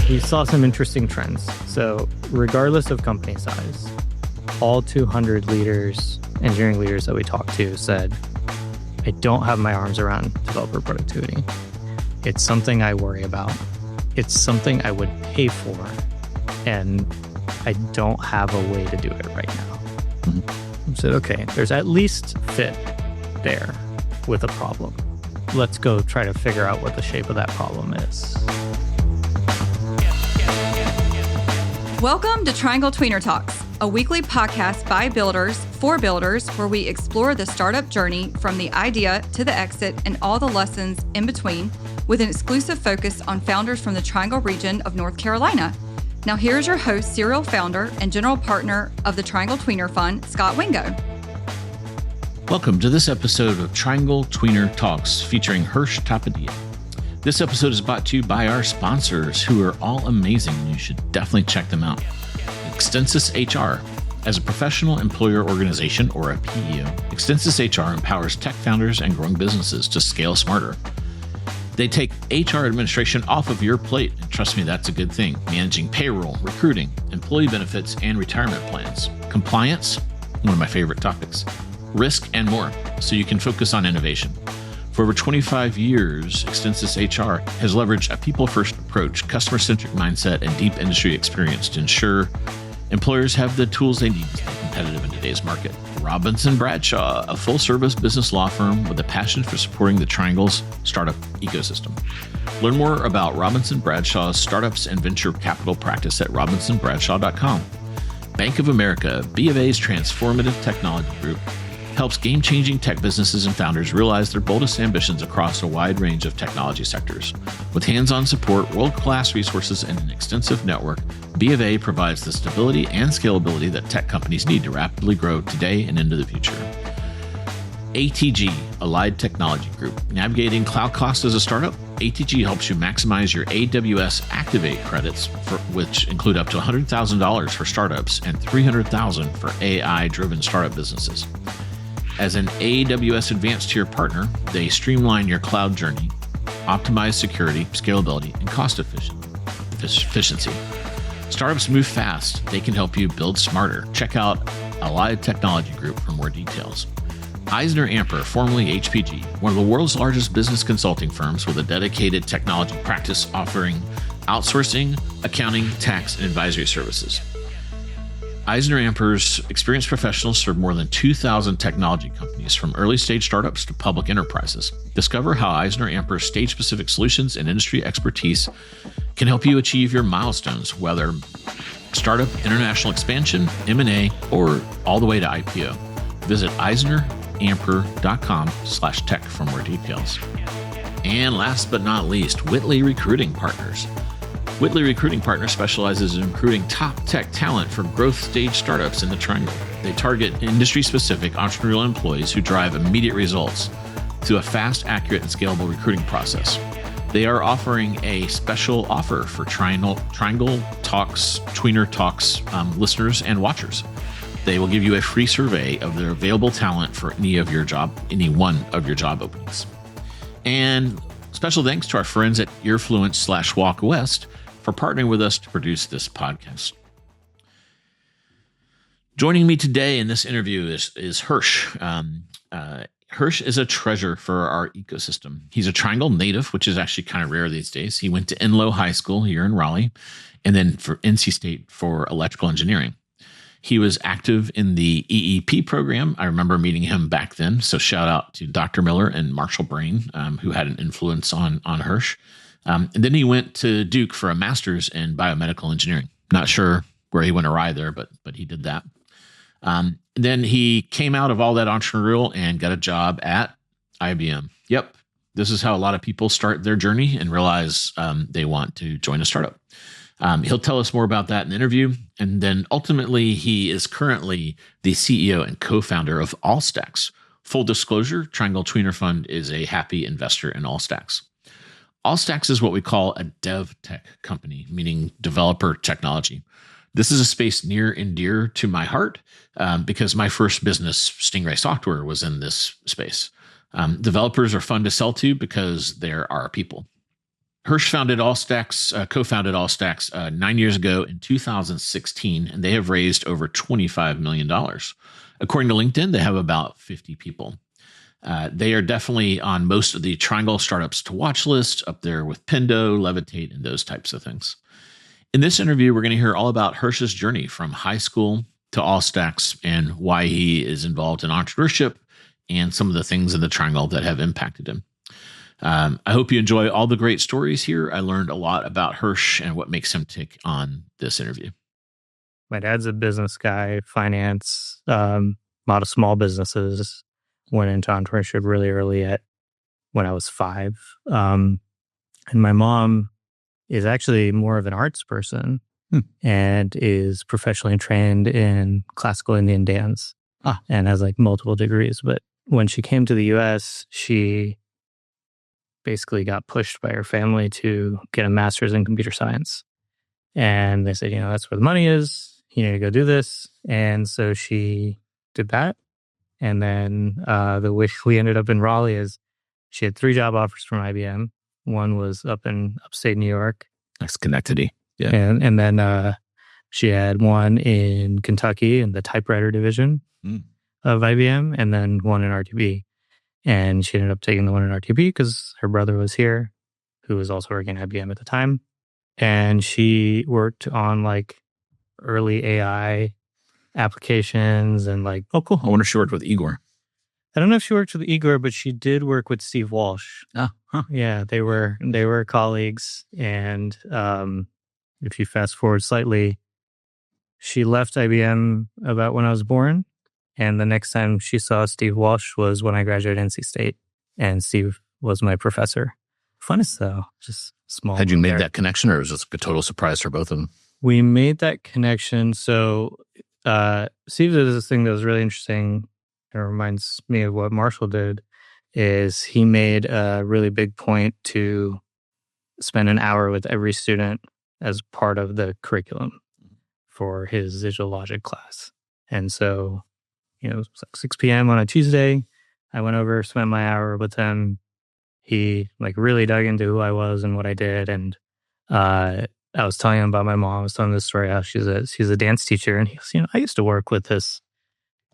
we saw some interesting trends. So regardless of company size, all 200 leaders, engineering leaders that we talked to said, I don't have my arms around developer productivity. It's something I worry about. It's something I would pay for, and I don't have a way to do it right now. I said, okay, there's at least fit there with a problem. Let's go try to figure out what the shape of that problem is. Welcome to Triangle Tweener Talks, a weekly podcast by builders for builders where we explore the startup journey from the idea to the exit and all the lessons in between with an exclusive focus on founders from the Triangle region of North Carolina. Now here's your host, serial founder and general partner of the Triangle Tweener Fund, Scott Wingo. Welcome to this episode of Triangle Tweener Talks featuring Hersh Tapadia. This episode is brought to you by our sponsors, who are all amazing, and you should definitely check them out. Extensis HR. As a professional employer organization, or a PEO, Extensis HR empowers tech founders and growing businesses to scale smarter. They take HR administration off of your plate, and trust me, that's a good thing. Managing payroll, recruiting, employee benefits, and retirement plans. Compliance, one of my favorite topics. Risk, and more, so you can focus on innovation. For over 25 years, Extensis HR has leveraged a people-first approach, customer-centric mindset, and deep industry experience to ensure employers have the tools they need to stay competitive in today's market. Robinson Bradshaw, a full-service business law firm with a passion for supporting the Triangle's startup ecosystem. Learn more about Robinson Bradshaw's startups and venture capital practice at robinsonbradshaw.com. Bank of America, B of A's transformative technology group, helps game-changing tech businesses and founders realize their boldest ambitions across a wide range of technology sectors. With hands-on support, world-class resources, and an extensive network, B of A provides the stability and scalability that tech companies need to rapidly grow today and into the future. ATG, Allied Technology Group. Navigating cloud costs as a startup? ATG helps you maximize your AWS Activate credits, which include up to $100,000 for startups and $300,000 for AI-driven startup businesses. As an AWS Advanced Tier partner, they streamline your cloud journey, optimize security, scalability, and cost efficiency. Startups move fast. They can help you build smarter. Check out Allied Technology Group for more details. EisnerAmper, formerly HPG, one of the world's largest business consulting firms with a dedicated technology practice offering outsourcing, accounting, tax, and advisory services. EisnerAmper's experienced professionals serve more than 2,000 technology companies, from early-stage startups to public enterprises. Discover how EisnerAmper's stage-specific solutions and industry expertise can help you achieve your milestones, whether startup, international expansion, M&A, or all the way to IPO. Visit EisnerAmper.com/tech for more details. And last but not least, Whitley Recruiting Partners. Whitley Recruiting Partners specializes in recruiting top tech talent for growth stage startups in the Triangle. They target industry-specific entrepreneurial employees who drive immediate results through a fast, accurate, and scalable recruiting process. They are offering a special offer for Triangle Talks, Tweener Talks listeners and watchers. They will give you a free survey of their available talent for any one of your job openings. And special thanks to our friends at Earfluence/Walk West for partnering with us to produce this podcast. Joining me today in this interview is Hersh. Hersh is a treasure for our ecosystem. He's a Triangle native, which is actually kind of rare these days. He went to Enloe High School here in Raleigh, and then for NC State for electrical engineering. He was active in the EEP program. I remember meeting him back then. So shout out to Dr. Miller and Marshall Brain, who had an influence on Hersh. And then he went to Duke for a master's in biomedical engineering. Not sure where he went awry there, but he did that. Then he came out of all that entrepreneurial and got a job at IBM. Yep, this is how a lot of people start their journey and realize they want to join a startup. He'll tell us more about that in the interview. And then ultimately, he is currently the CEO and co-founder of Allstacks. Full disclosure, Triangle Tweener Fund is a happy investor in Allstacks. Allstacks is what we call a dev tech company, meaning developer technology. This is a space near and dear to my heart because my first business, Stingray Software, was in this space. Developers are fun to sell to because they're our people. Hersh founded Allstacks, co-founded Allstacks 9 years ago in 2016, and they have raised over $25 million. According to LinkedIn, they have about 50 people. They are definitely on most of the Triangle startups to watch list, up there with Pendo, Levitate, and those types of things. In this interview, we're going to hear all about Hersh's journey from high school to Allstacks and why he is involved in entrepreneurship and some of the things in the Triangle that have impacted him. I hope you enjoy all the great stories here. I learned a lot about Hersh and what makes him tick on this interview. My dad's a business guy, finance, a lot of small businesses. Went into entrepreneurship really early when I was 5. And my mom is actually more of an arts person and is professionally trained in classical Indian dance and has like multiple degrees. But when she came to the US, she basically got pushed by her family to get a master's in computer science. And they said, that's where the money is. You need to go do this. And so she did that. And then the way we ended up in Raleigh is she had 3 job offers from IBM. One was up in upstate New York. That's Schenectady. Yeah. And then she had one in Kentucky in the typewriter division of IBM, and then one in RTP. And she ended up taking the one in RTP because her brother was here, who was also working at IBM at the time. And she worked on like early AI applications and like... Oh, cool. I wonder if she worked with Igor. I don't know if she worked with Igor, but she did work with Steve Walsh. Oh, huh. Yeah, they were colleagues. And if you fast forward slightly, she left IBM about when I was born. And the next time she saw Steve Walsh was when I graduated NC State. And Steve was my professor. Funnest though, just small. Had you made that connection, or was it a total surprise for both of them? We made that connection. So Steve did this thing that was really interesting. It reminds me of what Marshall did, is he made a really big point to spend an hour with every student as part of the curriculum for his visual logic class. And so, it was like 6 p.m. on a Tuesday. I went over, spent my hour with him. He like really dug into who I was and what I did. And I was telling him about my mom. I was telling this story how she's a dance teacher. And he goes, I used to work with this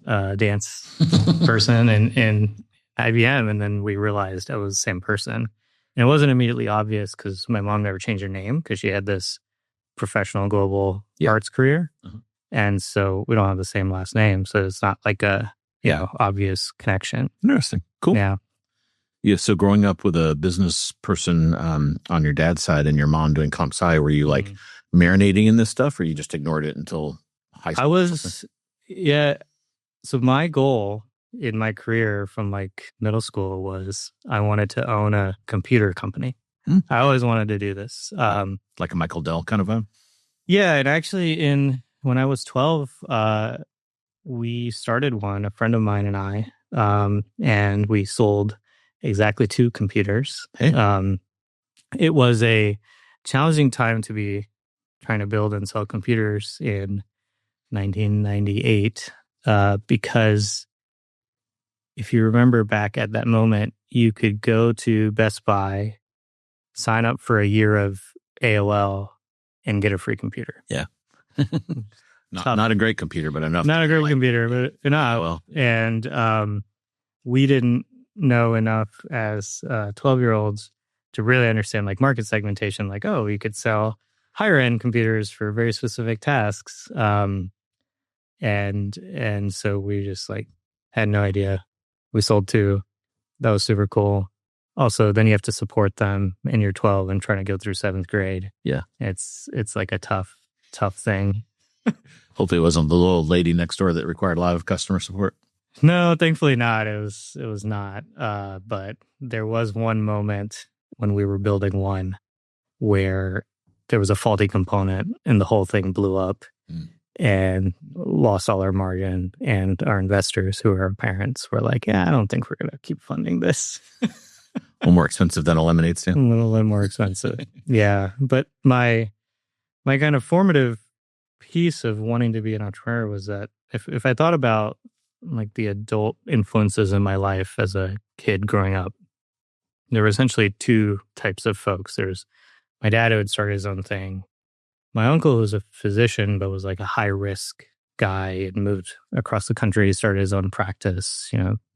dance person in IBM. And then we realized I was the same person. And it wasn't immediately obvious because my mom never changed her name because she had this professional global arts career. Uh-huh. And so we don't have the same last name. So it's not like a obvious connection. Interesting. Cool. Yeah. Yeah. So growing up with a business person on your dad's side and your mom doing comp sci, were you like marinating in this stuff, or you just ignored it until high school? I was, So my goal in my career from like middle school was I wanted to own a computer company. I always wanted to do this. Like a Michael Dell kind of a? Yeah. And actually when I was 12, we started one, a friend of mine and I, and we sold exactly 2 computers. Hey. It was a challenging time to be trying to build and sell computers in 1998, because if you remember back at that moment, you could go to Best Buy, sign up for a year of AOL, and get a free computer. Yeah. Not a great computer, but enough. Not a great computer, but enough. Well. And we didn't know enough as 12-year-olds to really understand like market segmentation. Like, you could sell higher end computers for very specific tasks. And so we just like had no idea. We sold 2. That was super cool. Also, then you have to support them and you're 12 and trying to go through 7th grade. Yeah. It's like a tough thing. Hopefully it wasn't the little lady next door that required a lot of customer support. No, thankfully not. It was not. But there was one moment when we were building one where there was a faulty component and the whole thing blew up and lost all our margin. And our investors, who are our parents, were like, I don't think we're going to keep funding this. A little more expensive than a lemonade stand. A little more expensive. Yeah. But my kind of formative piece of wanting to be an entrepreneur was that if I thought about like the adult influences in my life as a kid growing up, there were essentially two types of folks. There's my dad who had started his own thing. My uncle was a physician, but was like a high risk guy and moved across the country. He started his own practice,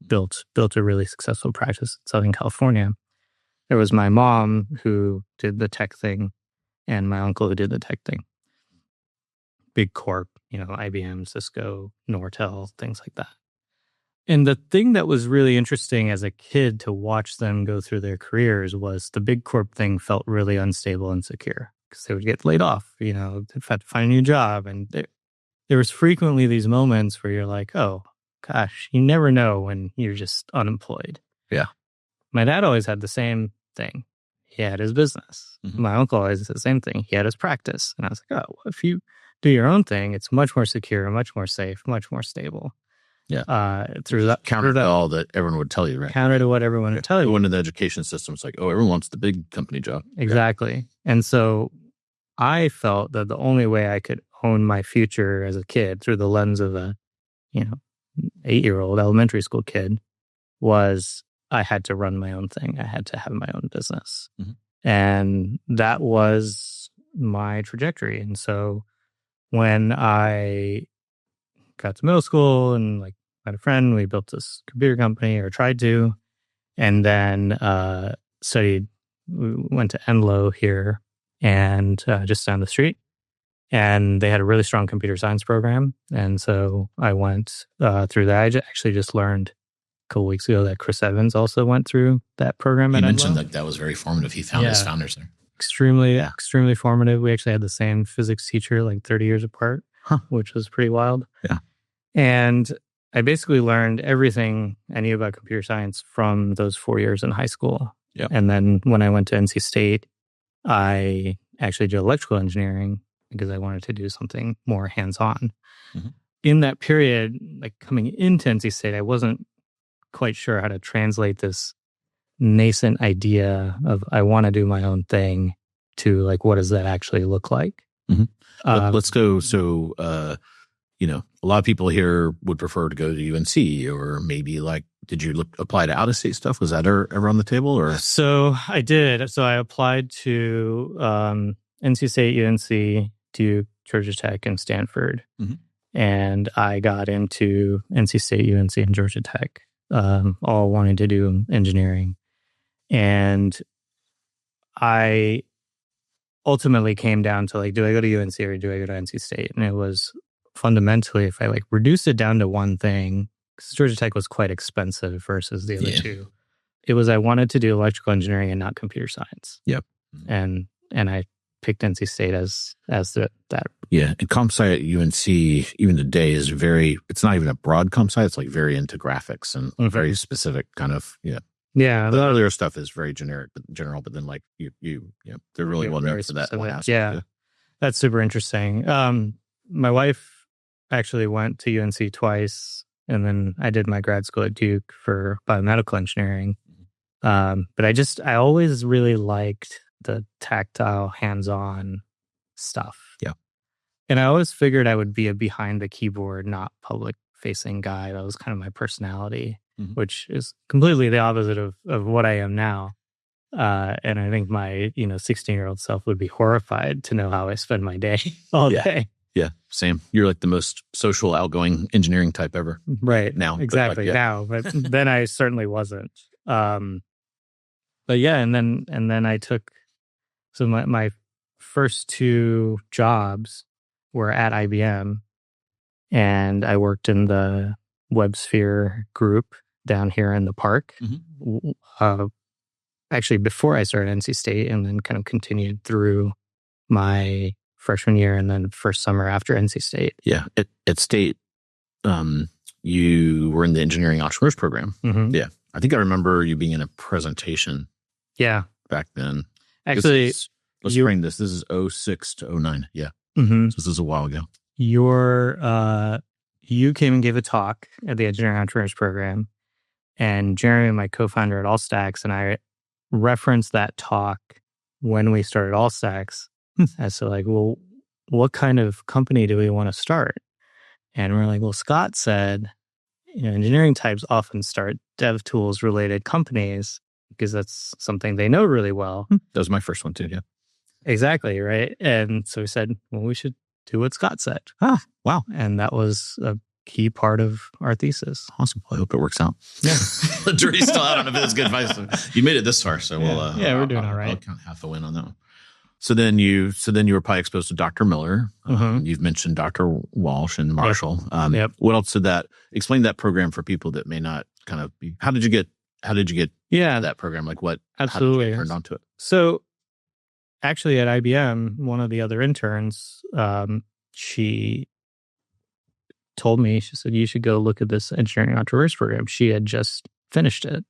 built a really successful practice in Southern California. There was my mom who did the tech thing and my uncle who did the tech thing. Big corp, IBM, Cisco, Nortel, things like that. And the thing that was really interesting as a kid to watch them go through their careers was the big corp thing felt really unstable and secure because they would get laid off, they'd have to find a new job. And there was frequently these moments where you're like, oh, gosh, you never know when you're just unemployed. Yeah. My dad always had the same thing. He had his business. Mm-hmm. My uncle always had the same thing. He had his practice. And I was like, oh, well, if you do your own thing, it's much more secure, much more safe, much more stable. Yeah. Through that counter to all that everyone would tell you, right? Counter to what everyone would tell you. Going into the education system, it's like, oh, everyone wants the big company job. Exactly. Yeah. And so I felt that the only way I could own my future as a kid through the lens of a, 8-year-old elementary school kid was I had to run my own thing. I had to have my own business. Mm-hmm. And that was my trajectory. And so when I got to middle school and had a friend, we built this computer company or tried to, and then we went to Enloe here and just down the street. And they had a really strong computer science program. And so I went through that. I actually just learned a couple weeks ago that Chris Evans also went through that program. He mentioned that was very formative. He found his founders there. Extremely formative. We actually had the same physics teacher 30 years apart, which was pretty wild. Yeah. And I basically learned everything I knew about computer science from those 4 years in high school. Yep. And then when I went to NC State, I actually did electrical engineering because I wanted to do something more hands-on. Mm-hmm. In that period, coming into NC State, I wasn't quite sure how to translate this nascent idea of I want to do my own thing to what does that actually look like? Mm-hmm. Let's go. So, a lot of people here would prefer to go to UNC or maybe did you apply to out-of-state stuff? Was that ever on the table or? So I did. So I applied to NC State, UNC, Duke, Georgia Tech, and Stanford. Mm-hmm. And I got into NC State, UNC, and Georgia Tech, all wanting to do engineering. And I ultimately came down to do I go to UNC or do I go to NC State? And it was fundamentally, if I reduce it down to one thing, because Georgia Tech was quite expensive versus the other two, it was I wanted to do electrical engineering and not computer science. Yep. And I picked NC State as that. Yeah, and comp sci at UNC even today is it's not even a broad comp sci. It's very into graphics and very specific kind of Yeah, the earlier stuff is very general, but then they're really well known for that one aspect. Yeah, that's super interesting. My wife actually went to UNC twice, and then I did my grad school at Duke for biomedical engineering. But I always really liked the tactile, hands-on stuff. Yeah. And I always figured I would be a behind the keyboard, not public-facing guy. That was kind of my personality, which is completely the opposite of what I am now. And I think my 16-year-old self would be horrified to know how I spend my day all day. Yeah, same. You're the most social, outgoing engineering type ever. Right. Now. Exactly. Now. But then I certainly wasn't. But yeah, and then I took, so my first two jobs were at IBM, and I worked in the WebSphere group down here in the park. Mm-hmm. Actually, before I started NC State, and then kind of continued through my freshman year and then first summer after NC State. Yeah. At State, you were in the engineering entrepreneurs program. Mm-hmm. Yeah. I think I remember you being in a presentation. Yeah. Back then. Actually, let's bring this. This is 06 to 09. Yeah. Mm-hmm. So this is a while ago. You came and gave a talk at the engineering entrepreneurs program, and Jeremy, my co-founder at Allstacks, and I referenced that talk when we started Allstacks as to well, what kind of company do we want to start? And we're like, well, Scott said, engineering types often start dev tools related companies. because that's something they know really well. That was my first one too. Yeah. Exactly. Right. And so we said, well, we should do what Scott said. Ah, wow. And that was a key part of our thesis. Awesome. I hope it works out. Yeah. The jury's still out on if it's good advice. You made it this far, so we're doing all right. I'll count half a win on that one. So then you were probably exposed to Dr. Miller. You've mentioned Dr. Walsh and Marshall. Yep. What else did that? Explain that program for people that may not kind of be. How did you get that program? Like what? Absolutely. How did you get turned onto it? So actually at IBM, one of the other interns, she told me, she said, you should go look at this engineering entrepreneurs program. She had just finished it.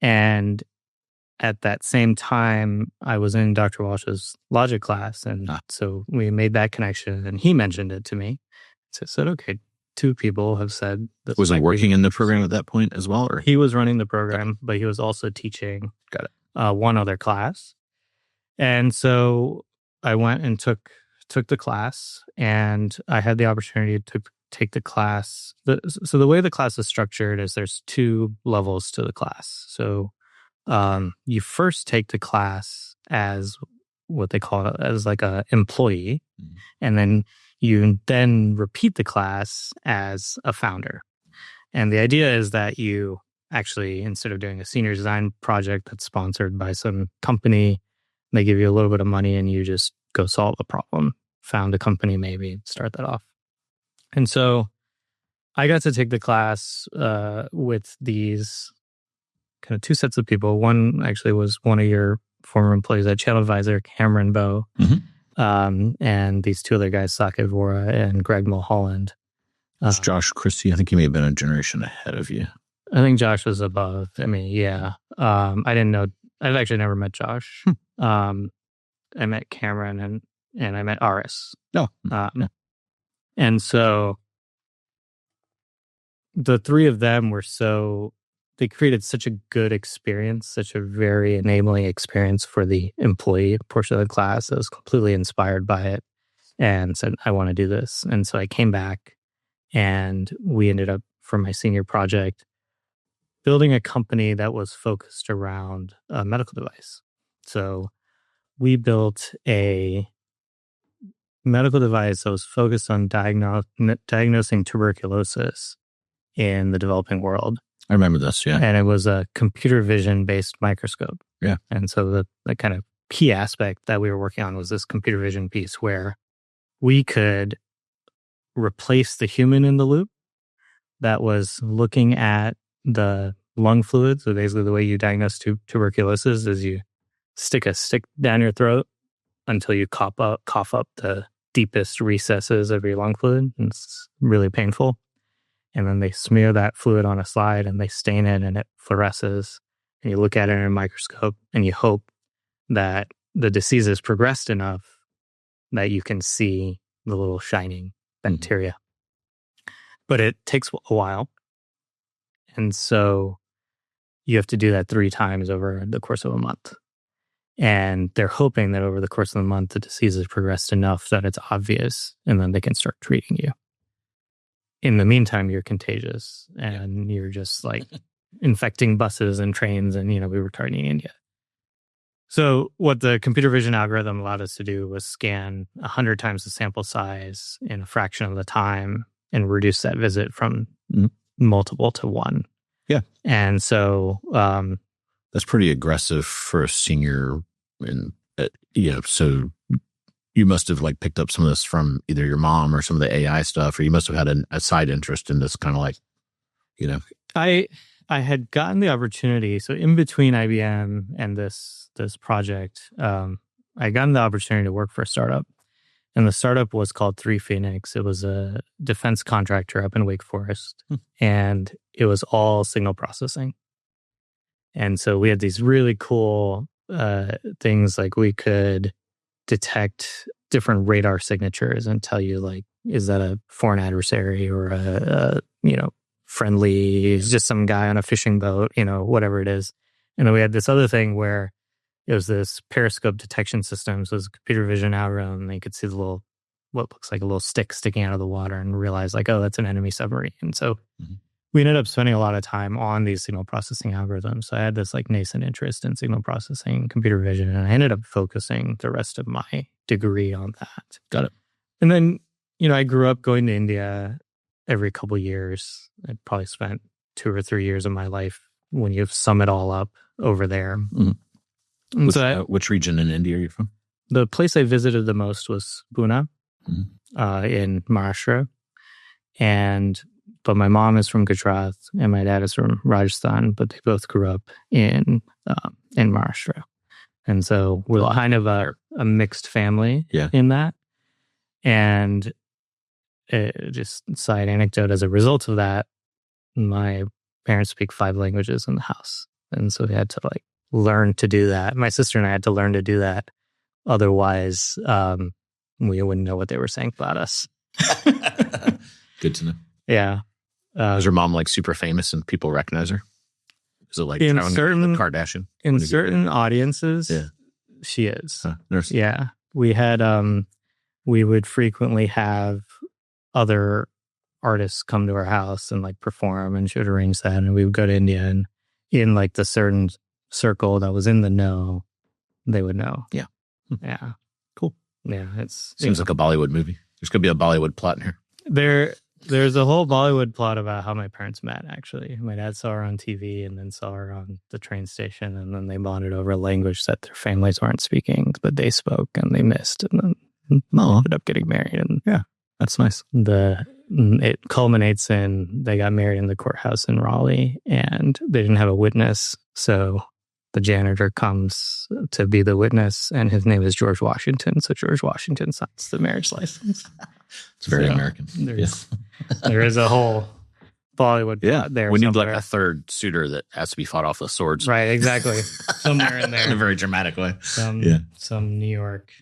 And at that same time, I was in Dr. Walsh's logic class. And so we made that connection and he mentioned it to me. So I said, okay, 2 people have said that. Was he working in the program at that point as well? Or? He was running the program, but he was also teaching one other class. And so I went and took the class, and I had the opportunity to take the class. So the way the class is structured is there's 2 levels to the class. So you first take the class as what they call it, as like a employee, and then you repeat the class as a founder. And the idea is that you actually, instead of doing a senior design project that's sponsored by some company, they give you a little bit of money and you just go solve a problem, found a company, maybe start that off. And so I got to take the class with these kind of 2 sets of people. One actually was one of your former employees at Channel Advisor, Cameron Bowe, and these 2 other guys, Saket Vora and Greg Mulholland. It's Josh Christie. I think he may have been a generation ahead of you. I think Josh was above. I mean, yeah. I didn't know. I've actually never met Josh. I met Cameron and I met Aris. And so the 3 of them they created such a good experience, such a very enabling experience for the employee portion of the class. I was completely inspired by it and said, I want to do this. And so I came back and we ended up, for my senior project, building a company that was focused around a medical device. So we built a medical device that was focused on diagnosing tuberculosis in the developing world. I remember this, yeah. And it was a computer vision based microscope. Yeah. And so the kind of key aspect that we were working on was this computer vision piece where we could replace the human in the loop that was looking at the lung fluid. So basically the way you diagnose tuberculosis is you stick a stick down your throat until you cough up the deepest recesses of your lung fluid. And it's really painful. And then they smear that fluid on a slide and they stain it and it fluoresces. And you look at it in a microscope and you hope that the disease has progressed enough that you can see the little shining bacteria. But it takes a while. And so you have to do that 3 times over the course of a month. And they're hoping that over the course of the month, the disease has progressed enough that it's obvious and then they can start treating you. In the meantime, you're contagious and you're just like infecting buses and trains and, we were targeting India. So what the computer vision algorithm allowed us to do was scan 100 times the sample size in a fraction of the time and reduce that visit from multiple to 1. Yeah. And so that's pretty aggressive for a senior. And, so you must have like picked up some of this from either your mom or some of the AI stuff, or you must have had a side interest in this kind of like, I had gotten the opportunity. So in between IBM and this project, I gotten the opportunity to work for a startup. And the startup was called 3 Phoenix. It was a defense contractor up in Wake Forest. And it was all signal processing. And so we had these really cool things, like we could detect different radar signatures and tell you, like, is that a foreign adversary or a friendly, is just some guy on a fishing boat, whatever it is. And then we had this other thing where it was this periscope detection system. So it was a computer vision algorithm. And you could see what looks like a little stick sticking out of the water and realize like, oh, that's an enemy submarine. And so we ended up spending a lot of time on these signal processing algorithms. So I had this like nascent interest in signal processing, computer vision, and I ended up focusing the rest of my degree on that. Got it. And then, I grew up going to India every couple of years. I probably spent 2 or 3 years of my life when you sum it all up over there. Mm-hmm. Which region in India are you from? The place I visited the most was Pune in Maharashtra. But my mom is from Gujarat and my dad is from Rajasthan, but they both grew up in Maharashtra. And so we're kind of a mixed family in that. And just side anecdote, as a result of that, my parents speak 5 languages in the house. And so we had to like learn to do that. My sister and I had to learn to do that. Otherwise, we wouldn't know what they were saying about us. Good to know. Yeah. Is your mom like super famous and people recognize her? Is it like in certain Kardashian? In certain audiences, she is. Nurse. Yeah. We had we would frequently have other artists come to our house and like perform, and she would arrange that, and we would go to India, and in like the certain circle that was in the know, they would know. Yeah. Yeah. Cool. Yeah. Seems like a Bollywood movie. There's going to be a Bollywood plot in here. There's a whole Bollywood plot about how my parents met, actually. My dad saw her on TV and then saw her on the train station, and then they bonded over a language that their families weren't speaking, but they spoke and they missed, and then ended up getting married. And yeah, that's nice. It culminates in they got married in the courthouse in Raleigh, and they didn't have a witness, so the janitor comes to be the witness, and his name is George Washington. So George Washington signs the marriage license. It's very American. There is a whole Bollywood plot there. We need like a third suitor that has to be fought off with swords. Right, exactly. Somewhere in there. In a very dramatic way. Some New York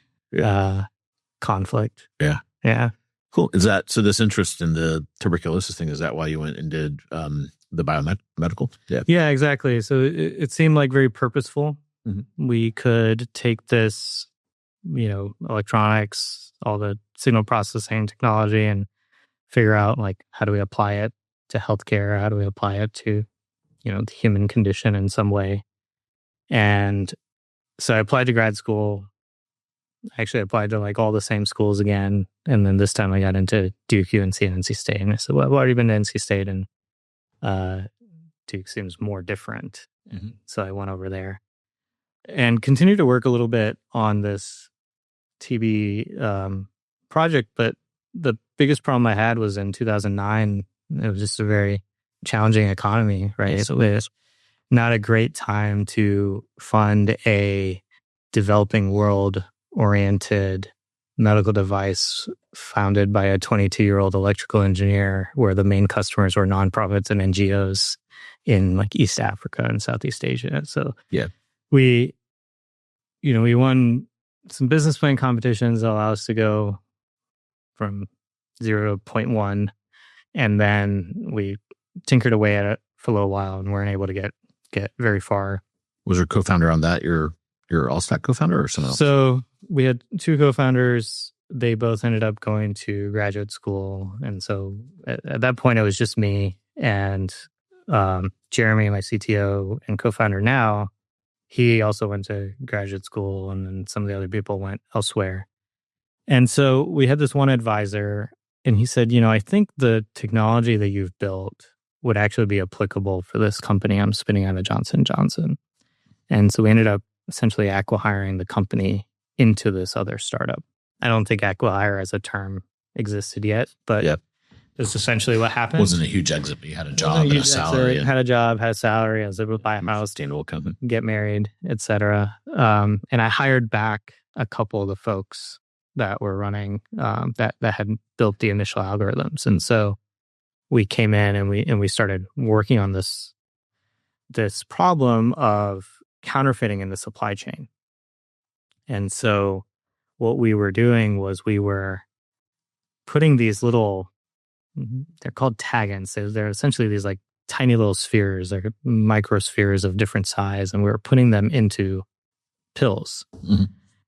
conflict. Yeah. Yeah. Cool. So this interest in the tuberculosis thing, is that why you went and did the biomedical? Yeah. Yeah, exactly. So it seemed like very purposeful. Mm-hmm. We could take this, electronics, all the signal processing technology, and figure out like, how do we apply it to healthcare? How do we apply it to, the human condition in some way? And so I applied to grad school. I actually applied to like all the same schools again. And then this time I got into Duke, UNC, and NC State. And I said, well, I've already been to NC State, and Duke seems more different. Mm-hmm. So I went over there and continued to work a little bit on this TB project. But the biggest problem I had was in 2009. It was just a very challenging economy, right? So it was not a great time to fund a developing world-oriented medical device founded by a 22-year-old electrical engineer, where the main customers were nonprofits and NGOs in like East Africa and Southeast Asia. So we won some business plan competitions that allow us to go from 0 to 0.1, and then we tinkered away at it for a little while and weren't able to get very far. Was your co-founder on that your Allstack co-founder or someone else? So we had 2 co-founders. They both ended up going to graduate school. And so at that point, it was just me and Jeremy, my CTO and co-founder now. He also went to graduate school, and then some of the other people went elsewhere. And so we had this one advisor, and he said, I think the technology that you've built would actually be applicable for this company I'm spinning out of Johnson & Johnson. And so we ended up essentially acqui-hiring the company into this other startup. I don't think acqui-hire as a term existed yet, but that's essentially what happened. It wasn't a huge exit, but you had a job and a salary. Had a job, had a salary. I was able to buy a house, get married, etc. And I hired back a couple of the folks that were running, that had built the initial algorithms. And so we came in and we started working on this problem of counterfeiting in the supply chain. And so what we were doing was we were putting these little, they're called tag-ins. They're essentially these like tiny little spheres, like microspheres of different size, and we were putting them into pills. Mm-hmm.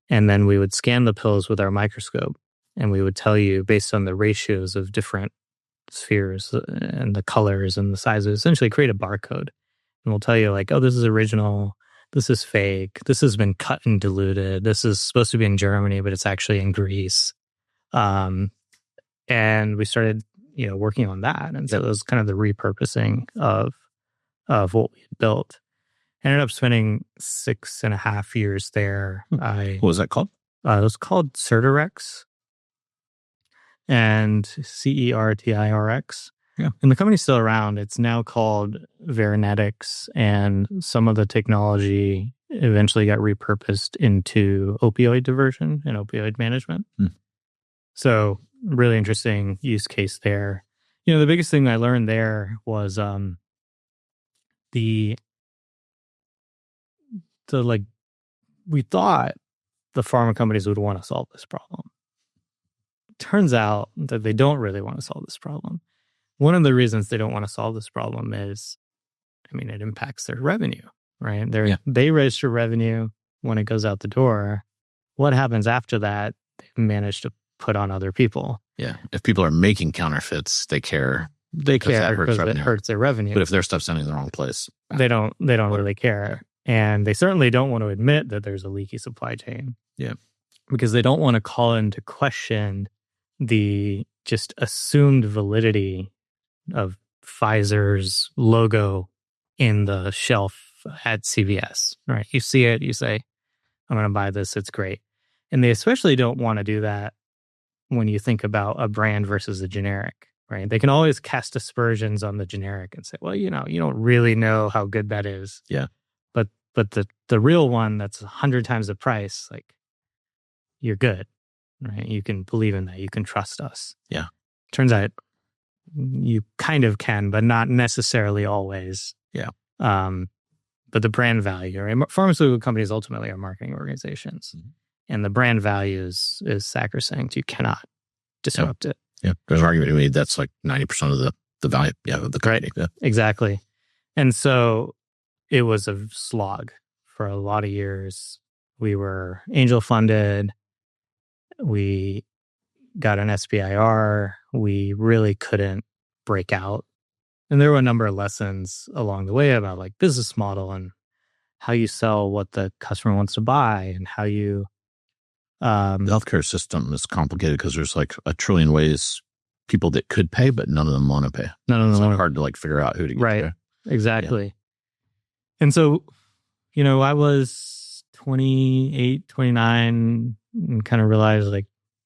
And then we would scan the pills with our microscope, and we would tell you based on the ratios of different spheres and the colors and the sizes, essentially create a barcode. And we'll tell you like, oh, this is original. This is fake. This has been cut and diluted. This is supposed to be in Germany, but it's actually in Greece. And we started, working on that. And so it was kind of the repurposing of what we had built. I ended up spending 6.5 years there. What was that called? It was called Certirx, and Certirx. Yeah. And the company's still around. It's now called Veronetics, and some of the technology eventually got repurposed into opioid diversion and opioid management. So really interesting use case there. The biggest thing I learned there was we thought the pharma companies would want to solve this problem. Turns out that they don't really want to solve this problem. One of the reasons they don't want to solve this problem is, it impacts their revenue, right? They register revenue when it goes out the door. What happens after that, they manage to put on other people. Yeah. If people are making counterfeits, they care. They care because it hurts their revenue. But if their stuff's sending the wrong place, they don't really care. And they certainly don't want to admit that there's a leaky supply chain. Yeah. Because they don't want to call into question the just assumed validity of Pfizer's logo in the shelf at CVS, right? You see it, you say, I'm going to buy this, it's great. And they especially don't want to do that when you think about a brand versus a generic, right? They can always cast aspersions on the generic and say, well, you don't really know how good that is. Yeah. But the real one that's 100 times the price, like, you're good, right? You can believe in that. You can trust us. Yeah. Turns out you kind of can, but not necessarily always. Yeah. But the brand value, right? Pharmaceutical companies ultimately are marketing organizations. Mm-hmm. And the brand value is sacrosanct. You cannot disrupt it. Yeah. There's an argument to me that's like 90% of the value of the company. Right. Yeah. Exactly. And so it was a slog for a lot of years. We were angel funded. We got an SBIR. We really couldn't break out. And there were a number of lessons along the way about like business model and how you sell what the customer wants to buy and how you... the healthcare system is complicated because there's like a trillion ways people that could pay, but none of them want to pay. None of them. It's like hard to like figure out who to get right. to. Exactly. Yeah. And so, I was 28, 29 and kind of realized like,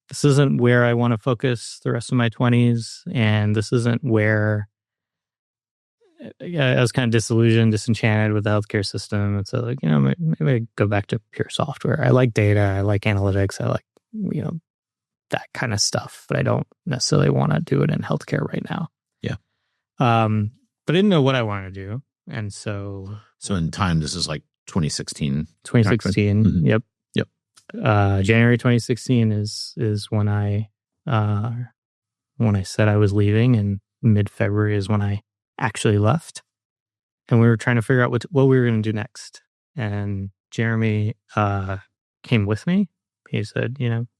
this isn't where I want to focus the rest of my 20s. And this isn't where I was kind of disillusioned, disenchanted with the healthcare system. And so like, maybe I go back to pure software. I like data. I like analytics. I like, that kind of stuff, but I don't necessarily want to do it in healthcare right now. Yeah. But I didn't know what I wanted to do. And so in time, this is like 2016. 2016. Mm-hmm. Yep. January 2016 is when I said I was leaving, and mid-February is when I actually left. And we were trying to figure out what we were going to do next. And Jeremy came with me. He said,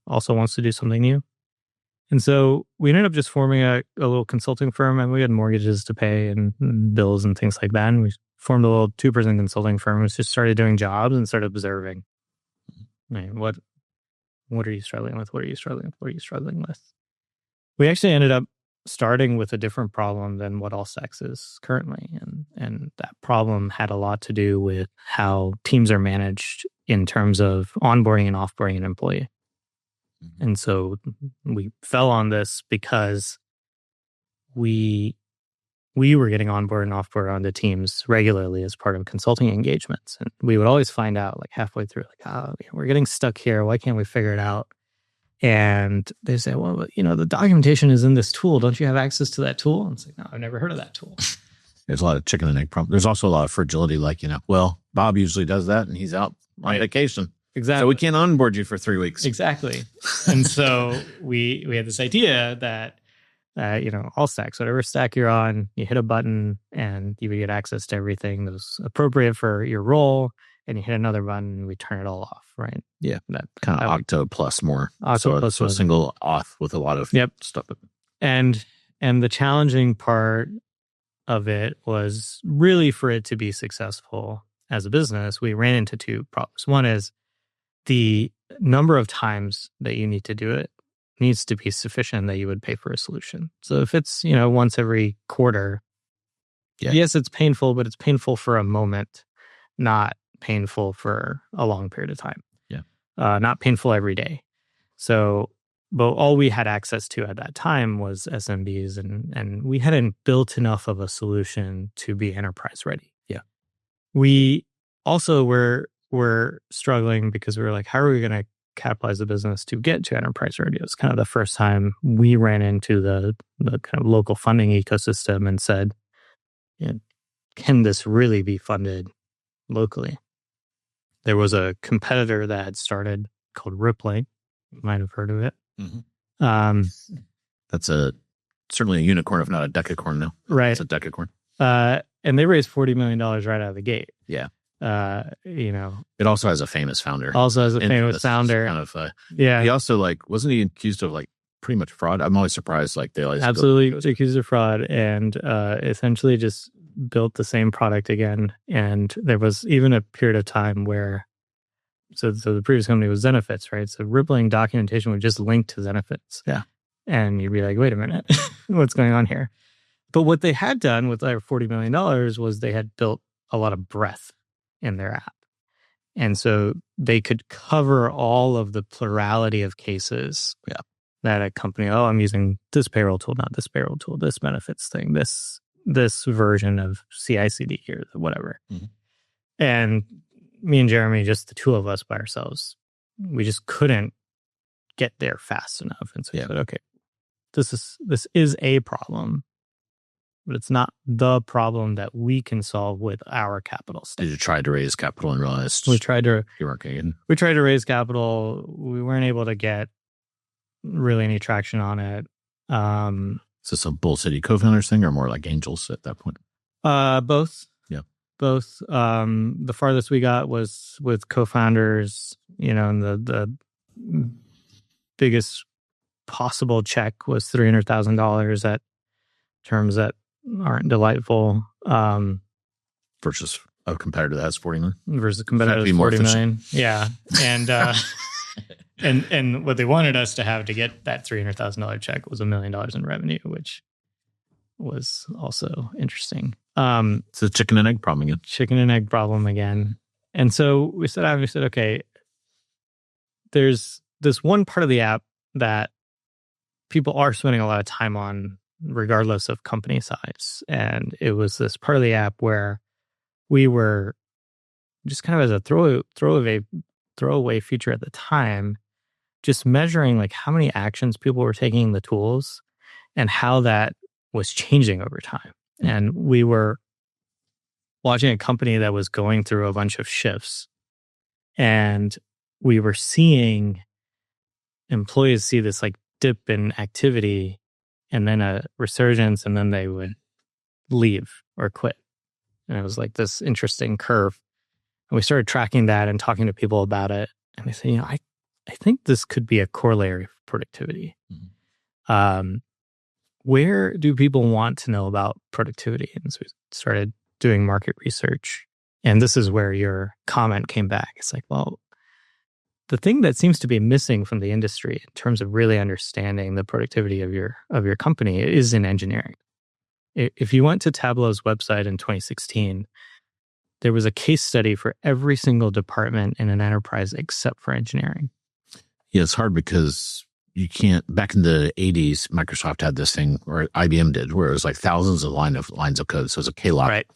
also wants to do something new. And so we ended up just forming a little consulting firm, and we had mortgages to pay and bills and things like that. And we formed a little 2-person consulting firm. We just started doing jobs and started observing. Right, what are you struggling with? What are you struggling with? What are you struggling with? We actually ended up starting with a different problem than what Allstacks is currently. And that problem had a lot to do with how teams are managed in terms of onboarding and offboarding an employee. And so we fell on this because we were getting onboard and offboard onto teams regularly as part of consulting engagements. And we would always find out like halfway through, like, we're getting stuck here. Why can't we figure it out? And they say, well, the documentation is in this tool. Don't you have access to that tool? And it's like, no, I've never heard of that tool. There's a lot of chicken and egg problem. There's also a lot of fragility. Like, well, Bob usually does that and he's out on vacation. Exactly. So we can't onboard you for 3 weeks. Exactly. And so we had this idea that, Allstacks, whatever stack you're on, you hit a button and you would get access to everything that was appropriate for your role. And you hit another button and we turn it all off, right? Yeah. That kind of Octo plus more. Octo plus so a single auth with a lot of stuff. And And the challenging part of it was really for it to be successful as a business, we ran into two problems. One is the number of times that you need to do it needs to be sufficient that you would pay for a solution. So if it's, once every quarter, yes, it's painful, but it's painful for a moment, not painful for a long period of time. Yeah. Not painful every day. So, but all we had access to at that time was SMBs, and we hadn't built enough of a solution to be enterprise ready. Yeah. We also were struggling because we were like, how are we going to capitalize the business to get to enterprise ready? It was kind of the first time we ran into the kind of local funding ecosystem and said, can this really be funded locally? There was a competitor that had started called Rippling. You might have heard of it. Mm-hmm. That's certainly a unicorn, if not a decacorn now. Right. It's a decacorn. And they raised $40 million right out of the gate. Yeah. It also has a famous founder. Kind of, yeah. He also wasn't he accused of pretty much fraud? I'm always surprised. They absolutely accused of fraud, and essentially just built the same product again. And there was even a period of time where, so the previous company was Zenefits, right? So Rippling documentation would just link to Zenefits. Yeah. And you'd be like, wait a minute, what's going on here? But what they had done with their $40 million was they had built a lot of breadth in their app. And so they could cover all of the plurality of cases that a company, I'm using this payroll tool, not this payroll tool, this benefits thing, this version of CI/CD here, whatever. Mm-hmm. And me and Jeremy, just the two of us by ourselves, we just couldn't get there fast enough. And so we said, okay, this is a problem, but it's not the problem that we can solve with our capital stack. Did you try to raise capital and realized we tried to raise capital? We weren't able to get really any traction on it. Is this a Bull City co-founders thing or more like angels at that point? Both. Yeah. Both. The farthest we got was with co-founders, and the biggest possible check was $300,000 at terms that aren't delightful. Versus a competitor that has 40 million. Versus a competitor that's 40 million. Yeah. And and what they wanted us to have to get that $300,000 check was $1 million in revenue, which was also interesting. It's a chicken and egg problem again. Chicken and egg problem again. And so we said, okay, there's this one part of the app that people are spending a lot of time on regardless of company size. And it was this part of the app where we were just kind of as a throwaway feature at the time, just measuring how many actions people were taking in the tools and how that was changing over time. And we were watching a company that was going through a bunch of shifts, and we were seeing employees see this dip in activity and then a resurgence, and then they would leave or quit. And it was this interesting curve. And we started tracking that and talking to people about it. And they said, I think this could be a corollary for productivity. Mm-hmm. Where do people want to know about productivity? And so we started doing market research. And this is where your comment came back. It's well, the thing that seems to be missing from the industry in terms of really understanding the productivity of your company is in engineering. If you went to Tableau's website in 2016, there was a case study for every single department in an enterprise except for engineering. Yeah, it's hard because you can't. Back in the 80s, Microsoft had this thing, or IBM did, where it was thousands of lines of code. So it's a K-lock. Right.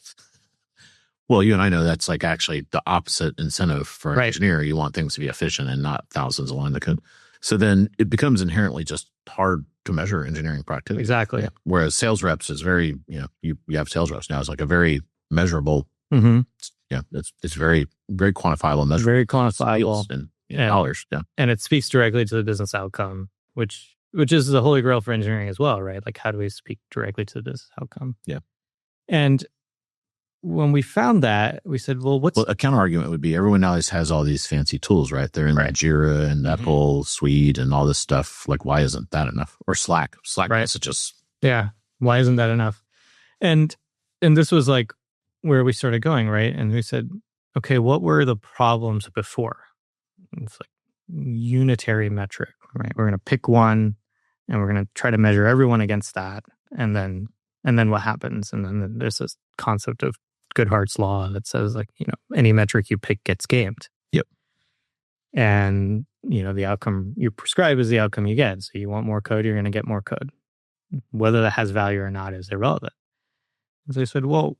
Well, you and I know that's actually the opposite incentive for an engineer. You want things to be efficient and not thousands of lines of code. So then it becomes inherently just hard to measure engineering productivity. Exactly. Yeah. Whereas sales reps is very, you have sales reps now. It's a very measurable. Mm-hmm. Yeah, it's very, very quantifiable. Measurable. Very quantifiable. And dollars. Yeah. And it speaks directly to the business outcome, which is the holy grail for engineering as well, right? How do we speak directly to the business outcome? Yeah. And when we found that, we said, well, a counter argument would be everyone nowadays has all these fancy tools, right? They're in Jira and Apple Suite and all this stuff. Why isn't that enough? Or Slack messages. Yeah. Why isn't that enough? And this was like where we started going, right? And we said, okay, what were the problems before? It's like unitary metric, right? We're going to pick one and we're going to try to measure everyone against that. And then what happens? And then there's this concept of Goodhart's law that says, like, any metric you pick gets gamed. Yep. And, the outcome you prescribe is the outcome you get. So you want more code, you're going to get more code. Whether that has value or not is irrelevant. And so I said, well,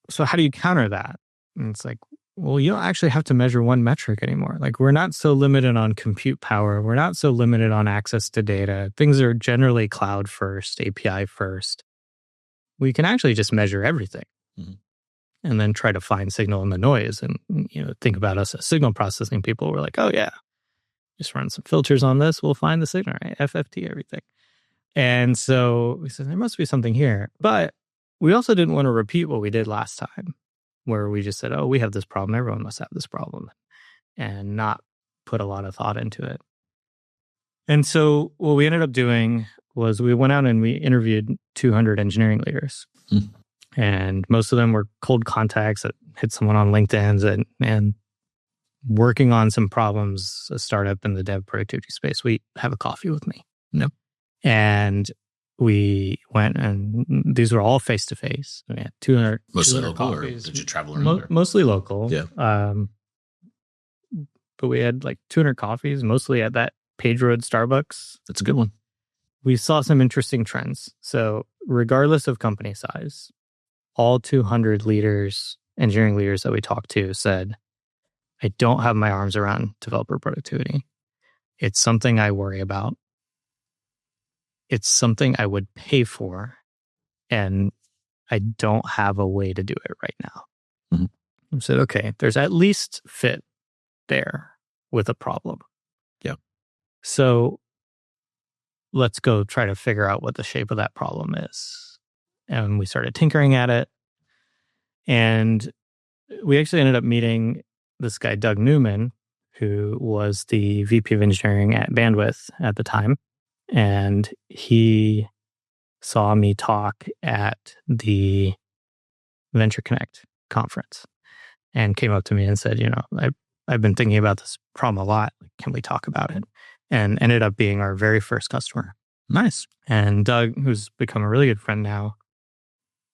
so how do you counter that? And it's like, well, you don't actually have to measure one metric anymore. Like, we're not so limited on compute power. We're not so limited on access to data. Things are generally cloud first, API first. We can actually just measure everything and then try to find signal in the noise. And, think about us as signal processing people. We're like, oh yeah, just run some filters on this. We'll find the signal, right? FFT, everything. And so we said, there must be something here. But we also didn't want to repeat what we did last time, where we just said, oh, we have this problem. Everyone must have this problem, and not put a lot of thought into it. And so what we ended up doing was we went out and we interviewed 200 engineering leaders. And most of them were cold contacts that hit someone on LinkedIn and working on some problems, a startup in the dev productivity space. We have a coffee with me. Yep. And we went, and these were all face-to-face. We had 200 Mostly 200 local, coffees. or did you travel around? Mostly local. Yeah. But we had like 200 coffees, mostly at that Page Road Starbucks. That's a good one. We saw some interesting trends. So regardless of company size, all 200 engineering leaders that we talked to said, I don't have my arms around developer productivity. It's something I worry about. It's something I would pay for, and I don't have a way to do it right now. I said, okay, there's at least fit there with a problem. Yeah. So let's go try to figure out what the shape of that problem is. And we started tinkering at it. And we actually ended up meeting this guy, Doug Newman, who was the VP of engineering at Bandwidth at the time. And he saw me talk at the Venture Connect conference and came up to me and said, I've been thinking about this problem a lot. Can we talk about it? And ended up being our very first customer. Nice. And Doug, who's become a really good friend now,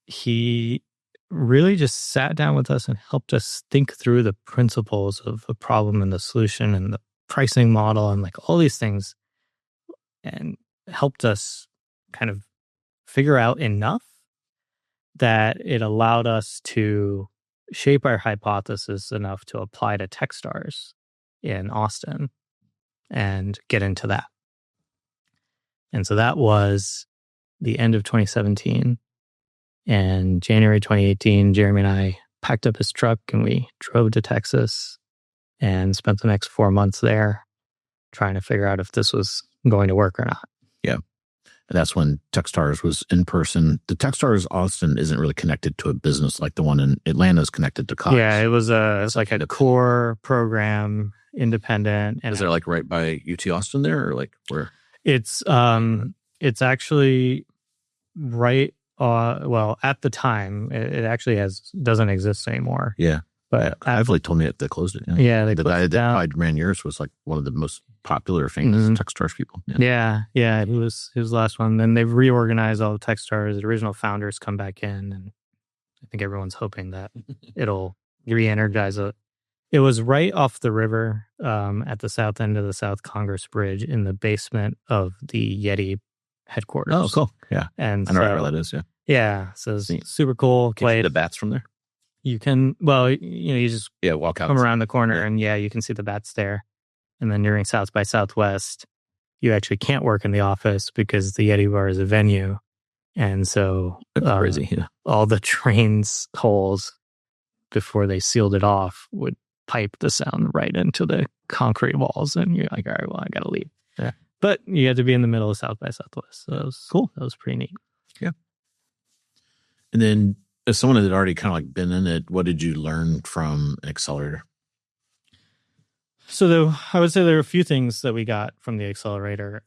he really just sat down with us and helped us think through the principles of the problem and the solution and the pricing model and like all these things, and helped us kind of figure out enough that it allowed us to shape our hypothesis enough to apply to Techstars in Austin and get into that. And so that was the end of 2017. And January 2018, Jeremy and I packed up his truck and we drove to Texas and spent the next 4 months there trying to figure out if this was going to work or not. Yeah. And that's when Techstars was in person. The Techstars Austin isn't really connected to a business like the one in Atlanta is connected to Cox. Yeah, it's like a core program, independent. And is there like right by UT Austin there, or like where? It's actually right. Well, at the time, it actually doesn't exist anymore. Yeah. But Ively told me that they closed it. Yeah, the guy that ran yours was like one of the most popular, famous Techstars people. Yeah. He was the last one. Then they've reorganized all the Techstars. The original founders come back in, and I think everyone's hoping that it'll re-energize it. It was right off the river at the south end of the South Congress Bridge in the basement of the Yeti headquarters. Oh, cool. Yeah. And I know where that is. Yeah. Yeah. So it's super cool. Can you see the bats from there? You can, you just walk out, come around the corner and you can see the bats there. And then during South by Southwest, you actually can't work in the office because the Yeti Bar is a venue. And so crazy. Yeah. All the trains holes before they sealed it off would pipe the sound right into the concrete walls. And you're like, all right, well, I got to leave. Yeah. But you had to be in the middle of South by Southwest. So that was cool. That was pretty neat. Yeah. And then as someone that had already kind of like been in it, what did you learn from an accelerator? So I would say there are a few things that we got from the accelerator.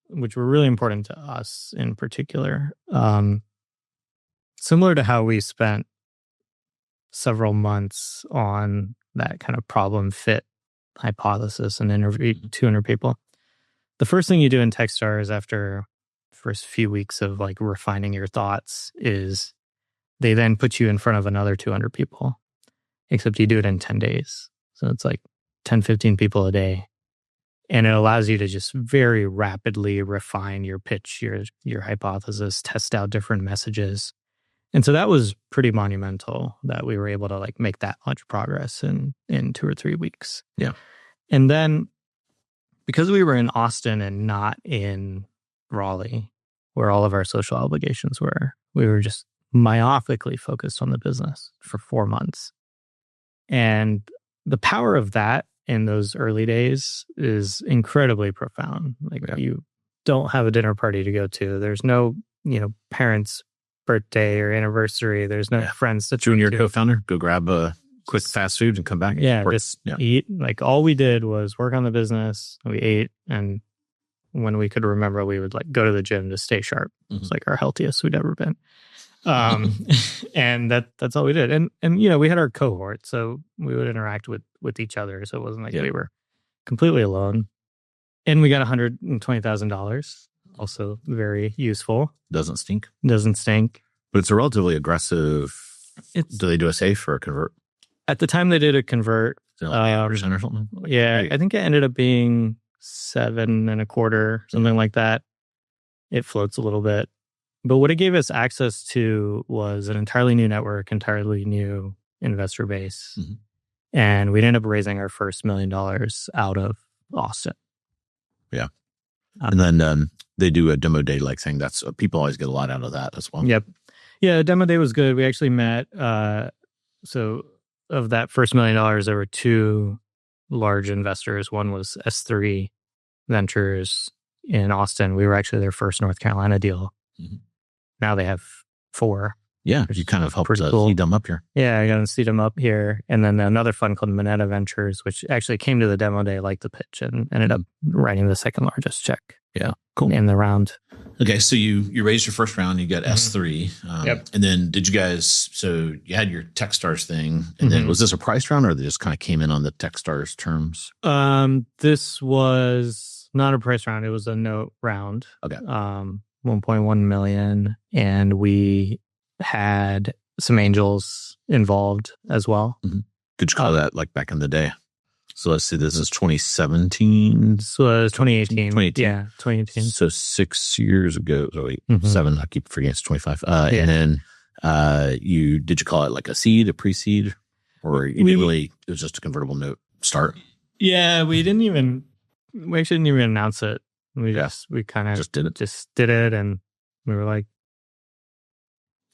which were really important to us in particular. Similar to how we spent several months on that kind of problem fit hypothesis and interviewed 200 people. The first thing you do in Techstars after the first few weeks of like refining your thoughts is they then put you in front of another 200 people, except you do it in 10 days. So it's like 10, 15 people a day. And it allows you to just very rapidly refine your pitch, your hypothesis, test out different messages. And so that was pretty monumental that we were able to like make that much progress in 2 or 3 weeks. Yeah. And then because we were in Austin and not in Raleigh, where all of our social obligations were, we were just myopically focused on the business for 4 months. And the power of that in those early days is incredibly profound. Like you don't have a dinner party to go to. There's no, parents' birthday or anniversary. There's no friends to junior co-founder. Go grab a quick fast food and come back. Just eat. Like all we did was work on the business. We ate, and when we could remember, we would like go to the gym to stay sharp. It's like our healthiest we'd ever been. And that's all we did. And we had our cohort, so we would interact with each other. So it wasn't like we were completely alone. And we got $120,000. Also very useful. Doesn't stink. But it's a relatively aggressive. Do they do a safe or a convert? At the time they did a convert. Like 8% or something? Yeah, I think it ended up being 7.25%, something like that. It floats a little bit. But what it gave us access to was an entirely new network, entirely new investor base. Mm-hmm. And we'd end up raising our first $1 million out of Austin. Yeah. And then they do a demo day like thing. That's people always get a lot out of that as well. Yep. Yeah, demo day was good. We actually met. So of that first $1 million, there were 2 large investors. One was S3 Ventures in Austin. We were actually their first North Carolina deal. Mm-hmm. Now they have 4. Yeah, you kind of helped seed them up here. Yeah, I got to seed them up here. And then another fund called Moneta Ventures, which actually came to the demo day, liked the pitch, and ended up writing the second largest check. Yeah, cool. In the round. Okay, so you raised your first round, you got S3. Yep. And then did you guys, so you had your Techstars thing, and then was this a price round, or they just kind of came in on the Techstars terms? This was not a price round. It was a note round. Okay. 1.1 million. And we had some angels involved as well. Mm-hmm. Could you call that like back in the day? So let's see, this is 2017. This was 2018. 2018. Yeah, 2018. So 6 years ago. Oh, wait, 7. I keep forgetting it's 25. And then did you call it like a seed, a pre-seed? Or you didn't really, it was just a convertible note start? Yeah, we actually didn't even announce it. We kind of just did it. And we were like,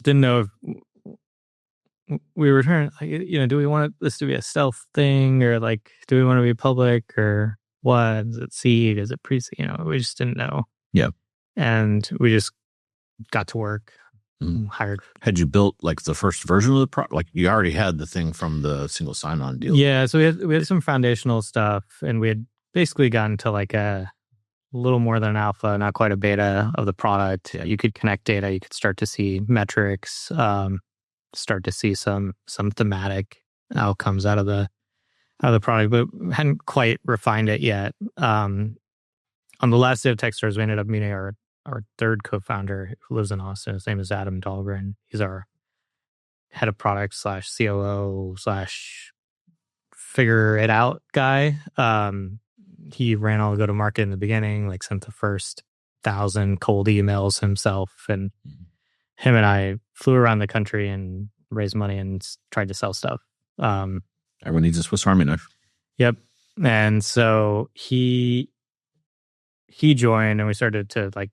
didn't know if we were trying, do we want this to be a stealth thing, or like, do we want to be public, or what? Is it seed? Is it pre-seed? We just didn't know. Yeah. And we just got to work, hired. Had you built like the first version of the product? Like you already had the thing from the single sign-on deal. Yeah. So we had some foundational stuff, and we had basically gotten to like a little more than an alpha, not quite a beta of the product. You could connect data. You could start to see metrics, start to see some thematic outcomes out of the product, but hadn't quite refined it yet. On the last day of Techstars, we ended up meeting our third co-founder who lives in Austin. His name is Adam Dahlgren. He's our head of product / COO / figure it out guy. He ran all the go-to-market in the beginning, like sent the first 1,000 cold emails himself. And him and I flew around the country and raised money and tried to sell stuff. Everyone needs a Swiss Army knife. Yep. And so he joined, and we started to like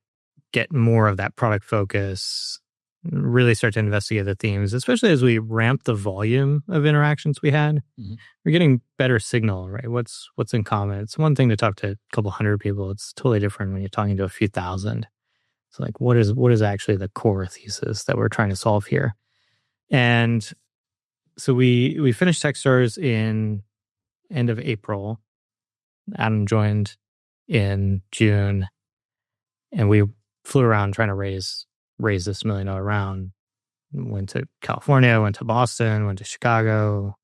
get more of that product focus, really start to investigate the themes, especially as we ramped the volume of interactions we had. We're getting better signal, right? What's in common? It's one thing to talk to a couple hundred people. It's totally different when you're talking to a few thousand. It's like, what is actually the core thesis that we're trying to solve here? And so we finished Techstars in end of April. Adam joined in June. And we flew around trying to raise this $1 million round. Went to California, went to Boston, went to Chicago.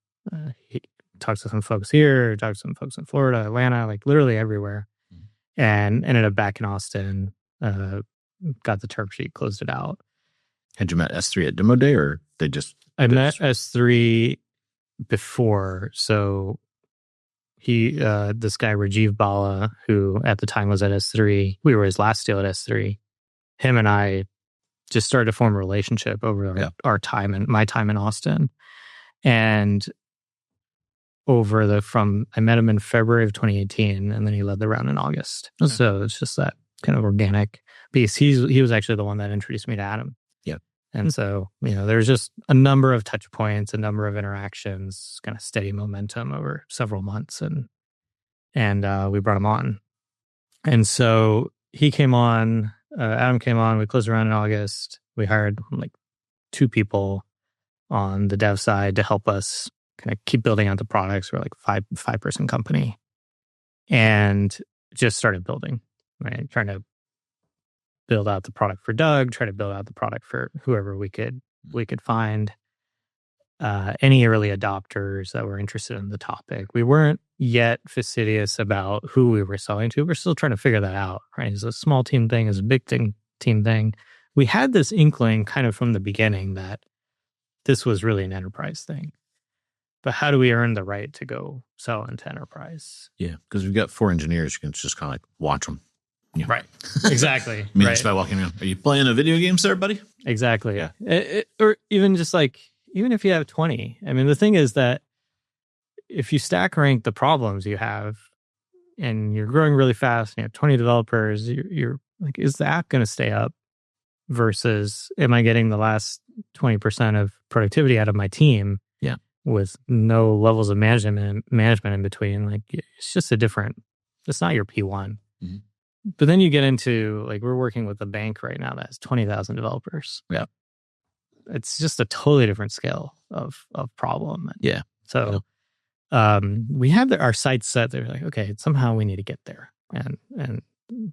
He talked to some folks here, talked to some folks in Florida, Atlanta, like literally everywhere. And ended up back in Austin, got the term sheet, closed it out. Had you met S3 at Demo Day, or they just... I met S3 before. So he, this guy, Rajiv Bala, who at the time was at S3, we were his last deal at S3. Him and I just started to form a relationship over our time and my time in Austin. And I met him in February of 2018, and then he led the round in August. Okay. So it's just that kind of organic piece. He was actually the one that introduced me to Adam. Yep. And so, there's just a number of touch points, a number of interactions, kind of steady momentum over several months. And we brought him on. And so he came on, Adam came on, we closed around in August. We hired like 2 people on the dev side to help us kind of keep building out the products. We're like a 5-person company, and just started building, right? Trying to build out the product for Doug, try to build out the product for whoever we could find. Any early adopters that were interested in the topic. We weren't yet fastidious about who we were selling to. We're still trying to figure that out, right? Is it a small team thing? Is it a big team thing? We had this inkling kind of from the beginning that this was really an enterprise thing. But how do we earn the right to go sell into enterprise? Yeah, because we've got 4 engineers. You can just kind of like watch them. Yeah. Right. Exactly. Just by walking around. Are you playing a video game, sir, buddy? Exactly. Yeah. Or even just like, even if you have 20. I mean, the thing is that if you stack rank the problems you have and you're growing really fast and you have 20 developers, you're like, is the app going to stay up versus am I getting the last 20% of productivity out of my team? Yeah. With no levels of management in between. Like, it's just it's not your P1. Mm-hmm. But then you get into, like, we're working with a bank right now that has 20,000 developers. Yeah. It's just a totally different scale of problem. Yeah. So we had our sights set. They're like, okay, somehow we need to get there. And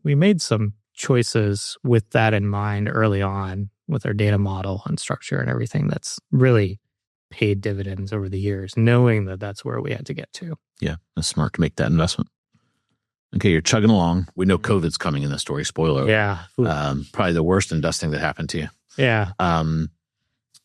we made some choices with that in mind early on with our data model and structure and everything that's really paid dividends over the years, knowing that that's where we had to get to. Yeah, that's smart to make that investment. Okay, you're chugging along. We know COVID's coming in the story. Spoiler. Yeah. Probably the worst investing that happened to you. Yeah.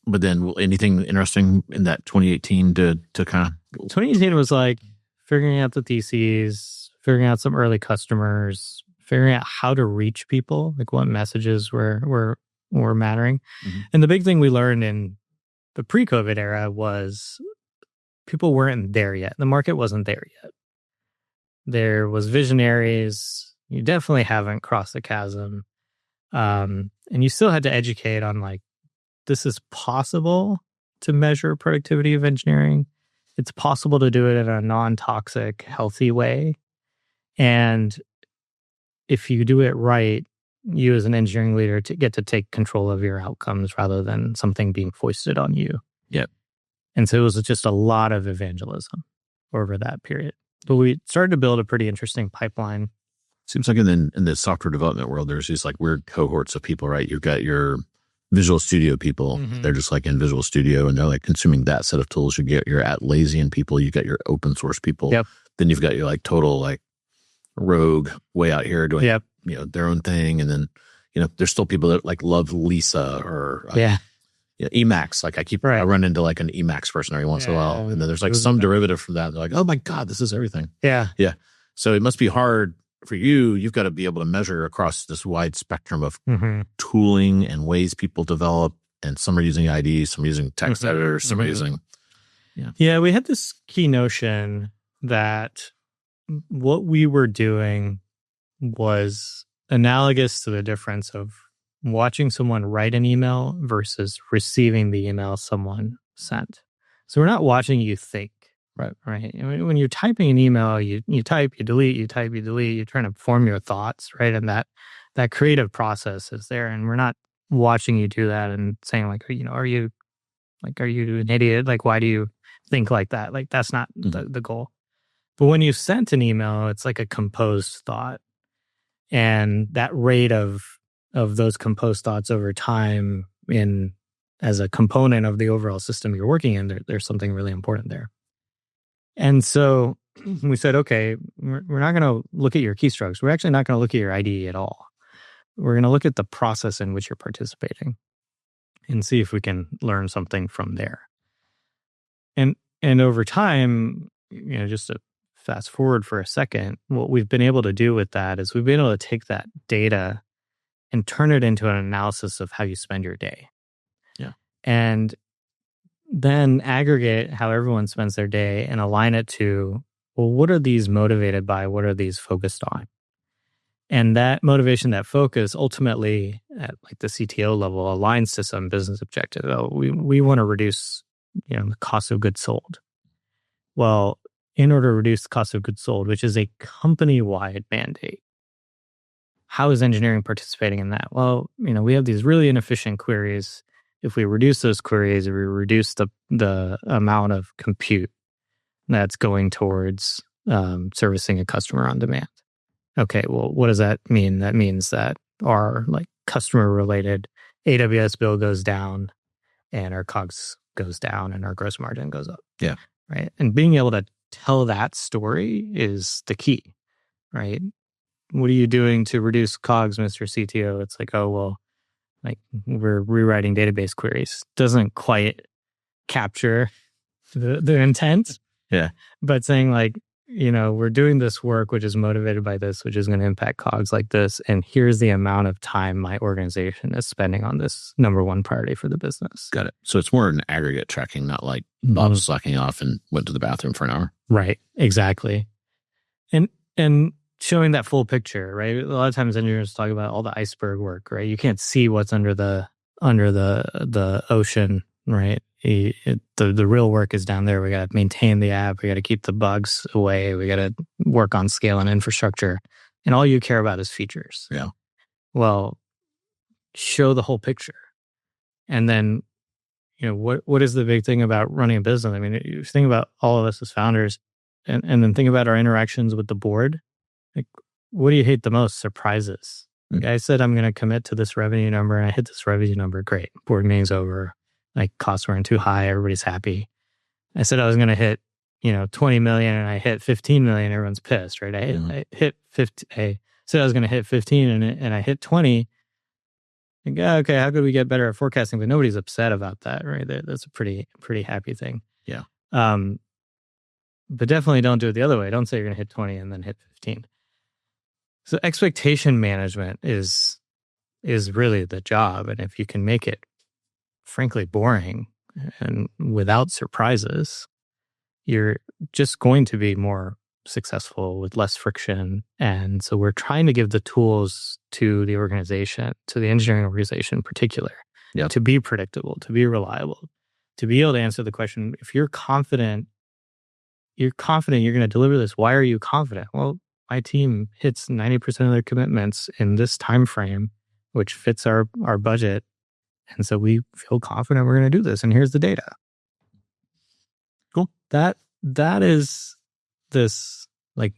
But then anything interesting in that 2018 to kind of... 2018 was like figuring out the theses, figuring out some early customers, figuring out how to reach people, like what messages were mattering. Mm-hmm. And the big thing we learned in the pre-COVID era was people weren't there yet. The market wasn't there yet. There was visionaries. You definitely haven't crossed the chasm. And you still had to educate on, like, this is possible to measure productivity of engineering. It's possible to do it in a non-toxic, healthy way. And if you do it right, you as an engineering leader get to take control of your outcomes rather than something being foisted on you. Yep. And so it was just a lot of evangelism over that period. But we started to build a pretty interesting pipeline. Seems like in the software development world, there's these like weird cohorts of people, right? You've got your Visual Studio people. Mm-hmm. They're just like in Visual Studio and they're like consuming that set of tools. You get your Atlassian people. You got your open source people. Yep. Then you've got your like total like rogue way out here doing yep. Their own thing. And then, there's still people that like love Lisa or Emacs. Like I run into like an Emacs person every once in a while. And then there's like some derivative from that. They're like, oh my God, this is everything. Yeah. Yeah. So it must be hard for you. You've got to be able to measure across this wide spectrum of mm-hmm. tooling and ways people develop. And some are using IDs, some are using text mm-hmm. editors, some mm-hmm. are using. Yeah. We had this key notion that what we were doing was analogous to the difference of watching someone write an email versus receiving the email someone sent. So we're not watching you think, right? When you're typing an email, you type, you delete, you type, you delete, you're trying to form your thoughts, right? And that creative process is there. And we're not watching you do that and saying like, are you an idiot? Like, why do you think like that? Like, that's not mm-hmm. the goal. But when you sent an email, it's like a composed thought. And that rate of those composed thoughts over time as a component of the overall system you're working in, there's something really important there. And so we said, okay, we're not going to look at your keystrokes. We're actually not going to look at your IDE at all. We're going to look at the process in which you're participating and see if we can learn something from there. And over time, just to fast forward for a second, what we've been able to do with that is we've been able to take that data and turn it into an analysis of how you spend your day. Yeah. And then aggregate how everyone spends their day and align it to, well, what are these motivated by? What are these focused on? And that motivation, that focus, ultimately at like the CTO level aligns to some business objective. Oh, we want to reduce, the cost of goods sold. Well, in order to reduce the cost of goods sold, which is a company-wide mandate, how is engineering participating in that? Well, we have these really inefficient queries. If we reduce those queries, we reduce the amount of compute that's going towards servicing a customer on demand. Okay, well, what does that mean? That means that our customer-related AWS bill goes down, and our COGS goes down, and our gross margin goes up. Yeah, right. And being able to tell that story is the key, right? What are you doing to reduce COGS, Mr. CTO? It's like, oh well, we're rewriting database queries. Doesn't quite capture the intent. Yeah, but saying we're doing this work which is motivated by this, which is going to impact COGS like this, and here's the amount of time my organization is spending on this number one priority for the business. got it. So it's more an aggregate tracking, not like Bob was slacking off and went to the bathroom for an hour. Right, exactly. And showing that full picture, right? A lot of times engineers talk about all the iceberg work, right? You can't see what's under the ocean, right? The real work is down there. We got to maintain the app. We got to keep the bugs away. We got to work on scale and infrastructure. And all you care about is features. Yeah. Well, show the whole picture. And then, what is the big thing about running a business? I mean, you think about all of us as founders and then think about our interactions with the board. What do you hate the most? Surprises. I said, I'm going to commit to this revenue number and I hit this revenue number. Great. Board meeting's over. Costs weren't too high. Everybody's happy. I said I was going to hit, 20 million and I hit 15 million. Everyone's pissed, right? I hit 50. I said I was going to hit 15 and I hit 20. Okay, how could we get better at forecasting? But nobody's upset about that, right? That's a pretty happy thing. Yeah. But definitely don't do it the other way. Don't say you're going to hit 20 and then hit 15. So expectation management is really the job. And if you can make it frankly boring and without surprises, you're just going to be more successful with less friction. And so we're trying to give the tools to the organization, to the engineering organization in particular, to be predictable, to be reliable, to be able to answer the question, if you're confident you're going to deliver this, why are you confident? Well, my team hits 90% of their commitments in this time frame, which fits our budget. And so we feel confident we're going to do this. And here's the data. Cool. That is this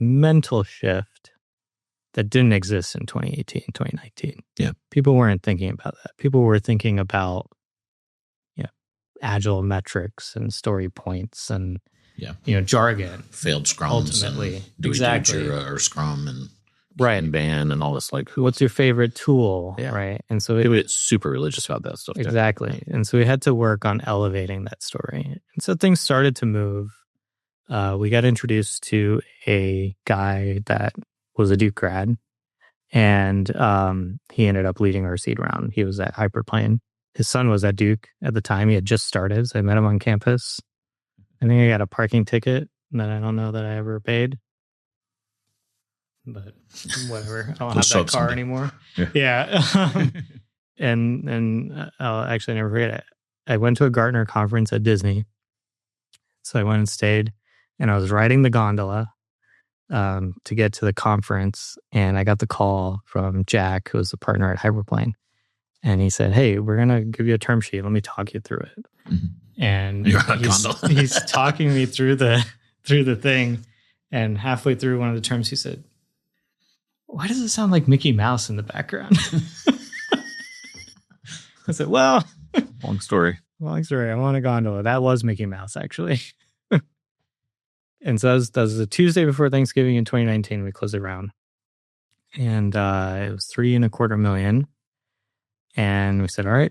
mental shift that didn't exist in 2018, 2019. Yeah. People weren't thinking about that. People were thinking about agile metrics and story points and jargon. Failed scrums. Ultimately. Do Exactly. we do Jira or Scrum and right. Kanban and all this what's your favorite tool? Yeah. Right. And so people get super religious about that stuff. Exactly. And so we had to work on elevating that story. And so things started to move. We got introduced to a guy that was a Duke grad, and he ended up leading our seed round. He was at Hyperplane. His son was at Duke at the time. He had just started, so I met him on campus. I think I got a parking ticket that I don't know that I ever paid. But whatever. I don't have that car anymore. Yeah. And I'll actually never forget it. I went to a Gartner conference at Disney. So I went and stayed, and I was riding the gondola to get to the conference. And I got the call from Jack, who was the partner at Hyperplane. And he said, hey, we're going to give you a term sheet. Let me talk you through it. Mm-hmm. And he's talking me through the thing. And halfway through one of the terms, he said, why does it sound like Mickey Mouse in the background? I said, well, Long story. long story. I'm on a gondola. That was Mickey Mouse, actually. And so that was the Tuesday before Thanksgiving in 2019. We closed the round. And it was $3.25 million. And we said, all right,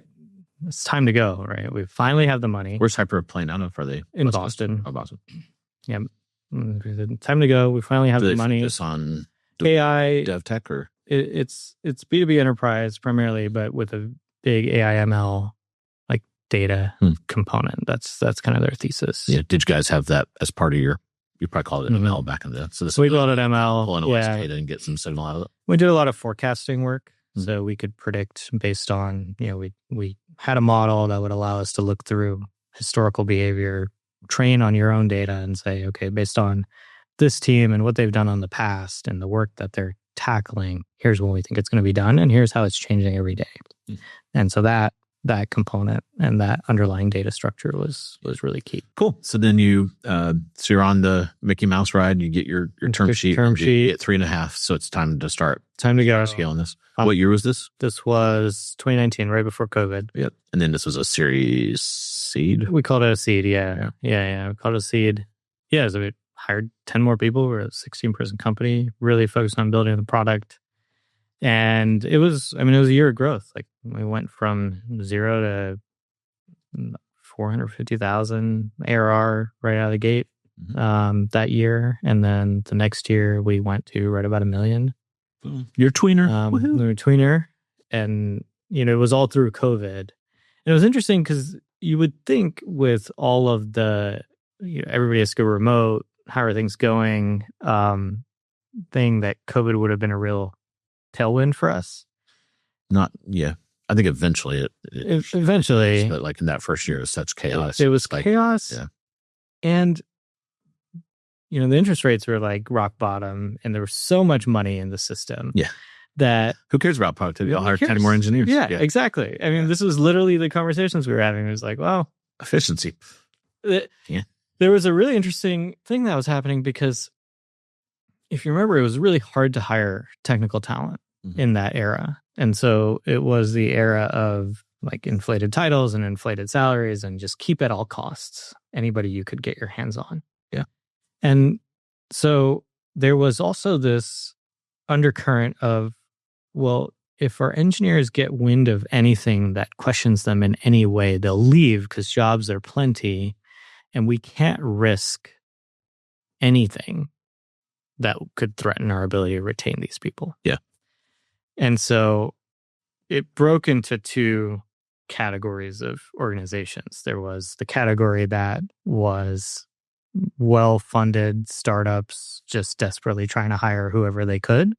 it's time to go, right? We finally have the money. Where's Hyperplane? I don't know if are they In Boston. Oh, Boston. Yeah. Time to go. We finally have Do the they money. focus on AI, dev tech or it's B2B enterprise primarily, but with a big AI ML like data component. That's kind of their thesis. yeah? Did you guys have that as part of your? You probably called it ML back in the day. So this We called it ML. pulling away data and get some signal out of it. We did a lot of forecasting work. So we could predict based on, we had a model that would allow us to look through historical behavior, train on your own data and say, okay, based on this team and what they've done on the past and the work that they're tackling, here's when we think it's going to be done. And here's how it's changing every day. And so that component and that underlying data structure was really key. Cool. So then so you're on the Mickey Mouse ride. You get your term sheet. Term You sheet. get 3.5. So it's time to start Time to go. scaling this. What year was this? This was 2019, right before COVID. Yep. And then this was a series seed. We called it a seed. Yeah. We called it a seed. Yeah. So we hired 10 more people. We're a 16-person company, really focused on building the product. And it was a year of growth. Like we went from 0 to 450,000 ARR right out of the gate that year. And then the next year we went to right about $1 million. You're a tweener. We were a tweener. And, it was all through COVID. And it was interesting because you would think with all of the, everybody has to go remote, how are things going, thing that COVID would have been a real tailwind for us. I think eventually Eventually. but like in that first year, it was such chaos. It was like, chaos. Yeah. And, the interest rates were like rock bottom and there was so much money in the system. Yeah. That Who cares about productivity? I'll Who hire 10 cares? more engineers. Yeah, exactly. This was literally the conversations we were having. It was like, well, Efficiency. there was a really interesting thing that was happening because if you remember, it was really hard to hire technical talent in that era. And so it was the era of like inflated titles and inflated salaries and just keep at all costs anybody you could get your hands on. Yeah. And so there was also this undercurrent of, well, if our engineers get wind of anything that questions them in any way, they'll leave because jobs are plenty and we can't risk anything that could threaten our ability to retain these people. Yeah. And so it broke into two categories of organizations. There was the category that was well-funded startups just desperately trying to hire whoever they could.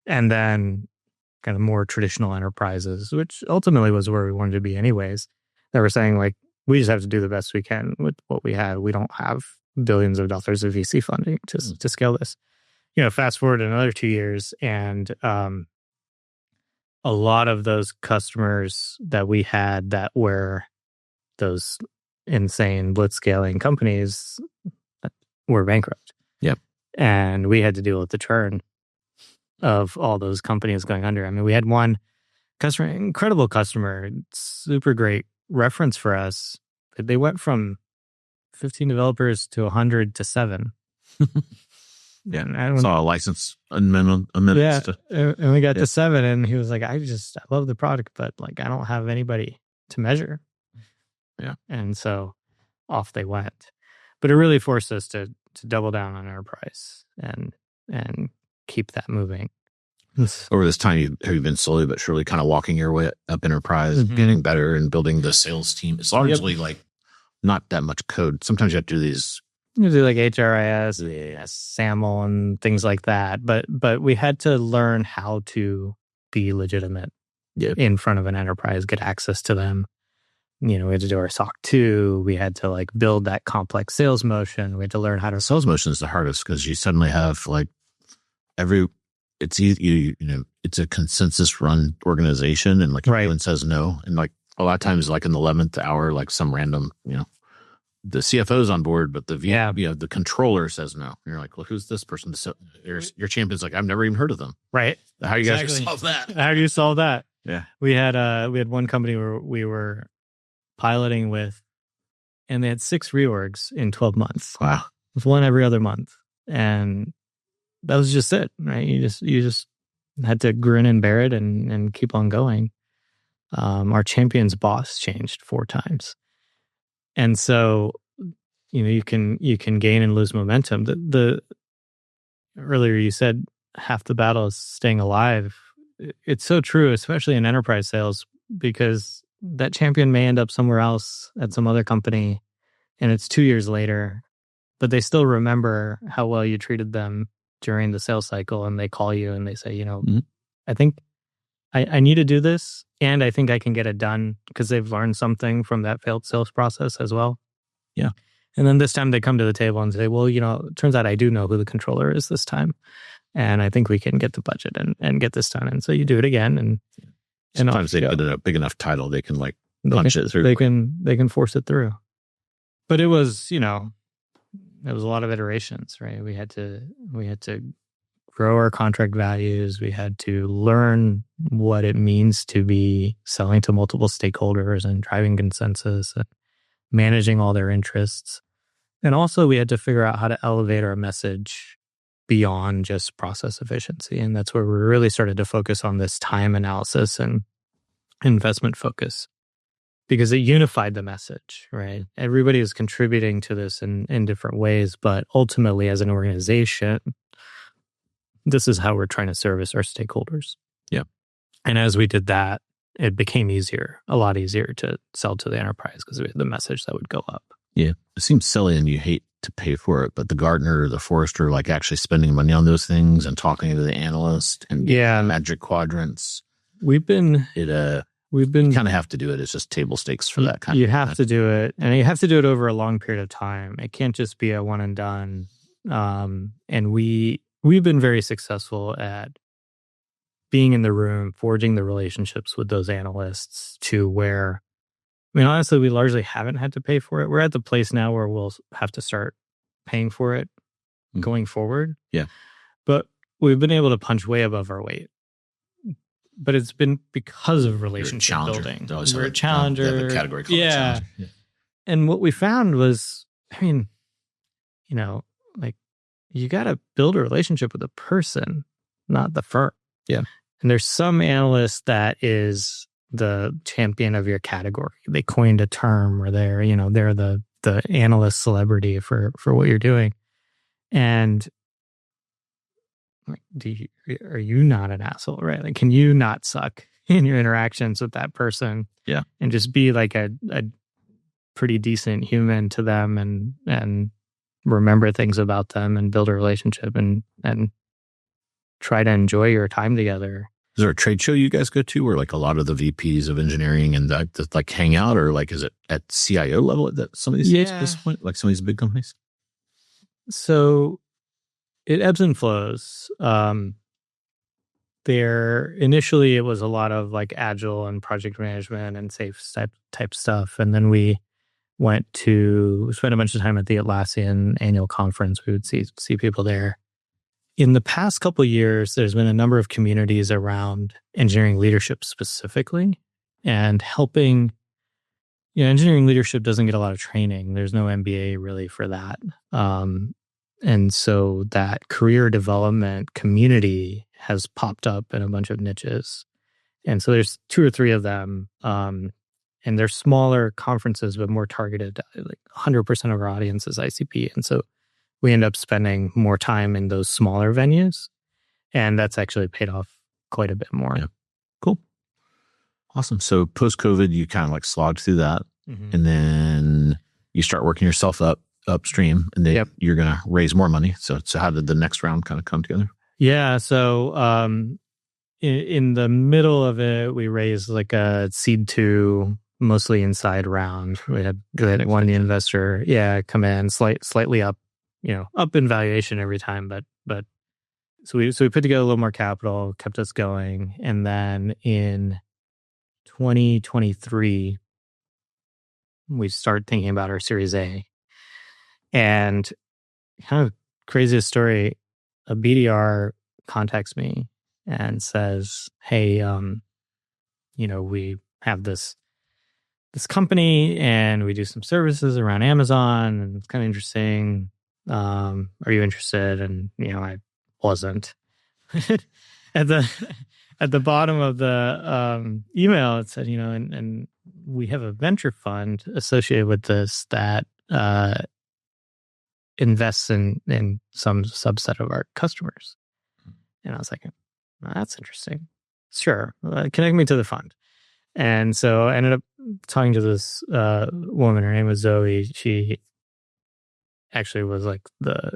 And then kind of more traditional enterprises, which ultimately was where we wanted to be anyways, that were saying like, we just have to do the best we can with what we have. We don't have billions of dollars of VC funding to scale this. Fast forward another 2 years and a lot of those customers that we had that were those insane blitzscaling companies were bankrupt. Yep. And we had to deal with the churn of all those companies going under. We had one customer, incredible customer, super great reference for us. They went from 15 developers to 100 to 7. Yeah, I saw a license amendment. Yeah, and we got to 7, and he was like, I love the product, but like I don't have anybody to measure. Yeah. And so off they went. But it really forced us to double down on enterprise and keep that moving. Over this time, have you been slowly but surely kind of walking your way up enterprise, getting better and building the sales team? It's largely like not that much code. Sometimes you have to do these. You do like HRIS, SAML, and things like that. But we had to learn how to be legitimate in front of an enterprise, get access to them. We had to do our SOC 2. We had to like build that complex sales motion. We had to learn how to. Sales motion is the hardest because you suddenly have like it's easy, it's a consensus run organization and like everyone says no. And like a lot of times, like in the 11th hour, like some random, the CFO's on board, but the Yeah. the controller says no. And you're like, well, who's this person? So your champion's like, I've never even heard of them. Right. How you guys Exactly. solve that? How do you solve that? Yeah. We had one company where we were piloting with, and they had 6 reorgs in 12 months. Wow. With one every other month. And that was just it, right? You just had to grin and bear it and keep on going. Our champion's boss changed 4 times. And so, you can gain and lose momentum. The earlier you said half the battle is staying alive. It's so true, especially in enterprise sales, because that champion may end up somewhere else at some other company, and it's 2 years later, but they still remember how well you treated them during the sales cycle, and they call you and they say, I think I need to do this, and I think I can get it done, because they've learned something from that failed sales process as well. Yeah. And then this time they come to the table and say, well, it turns out I do know who the controller is this time, and I think we can get the budget and get this done. And so you do it again. And sometimes they put in a big enough title, they can punch it through. They can force it through. But it was, it was a lot of iterations, right? We had to grow our contract values. We had to learn what it means to be selling to multiple stakeholders and driving consensus and managing all their interests. And also we had to figure out how to elevate our message beyond just process efficiency. And that's where we really started to focus on this time analysis and investment focus, because it unified the message, right? Everybody was contributing to this in different ways, but ultimately as an organization, this is how we're trying to service our stakeholders. Yeah. And as we did that, it became a lot easier to sell to the enterprise, because we had the message that would go up. Yeah. It seems silly and you hate to pay for it, but the Gartner, the Forrester, actually spending money on those things and talking to the analyst and magic quadrants. We've been you kind of have to do it. It's just table stakes for that kind of. You have have to do it, and you have to do it over a long period of time. It can't just be a one and done. And we've been very successful at being in the room, forging the relationships with those analysts to where, honestly, we largely haven't had to pay for it. We're at the place now where we'll have to start paying for it going forward. Yeah. But we've been able to punch way above our weight. But it's been because of relationship building. We're a challenger. The category called challenger. Yeah. And what we found was, you got to build a relationship with the person, not the firm. Yeah. And there's some analyst that is the champion of your category. They coined a term, or they're the analyst celebrity for what you're doing. And are you not an asshole, right? Can you not suck in your interactions with that person? Yeah. And just be a pretty decent human to them and remember things about them and build a relationship and try to enjoy your time together. Is there a trade show you guys go to where a lot of the VPs of engineering and hang out, or is it at CIO level at some of these at this point, some of these big companies? So it ebbs and flows. Initially it was a lot of agile and project management and safe type stuff. And then we spent a bunch of time at the Atlassian annual conference. We would see people there. In the past couple of years, there's been a number of communities around engineering leadership specifically, and helping. Engineering leadership doesn't get a lot of training. There's no MBA really for that. And so that career development community has popped up in a bunch of niches. And so there's 2 or 3 of them. And they're smaller conferences, but more targeted. 100% of our audience is ICP. And so we end up spending more time in those smaller venues. And that's actually paid off quite a bit more. Yeah. Cool. Awesome. So post-COVID, you kind of slogged through that. Mm-hmm. And then you start working yourself upstream, and then you're going to raise more money. So how did the next round kind of come together? Yeah. So in the middle of it, we raised a seed 2, mostly inside round. We had one of the investor, come in slightly up, up in valuation every time, but so we put together a little more capital, kept us going, and then in 2023, we started thinking about our Series A. And kind of craziest story, a BDR contacts me and says, hey, we have this company and we do some services around Amazon and it's kind of interesting. Are you interested? And, I wasn't. at the bottom of the email, it said, and we have a venture fund associated with this that invests in some subset of our customers. And I was like, well, that's interesting. Sure. Connect me to the fund. And so I ended up talking to this woman. Her name was Zoe. She actually was like the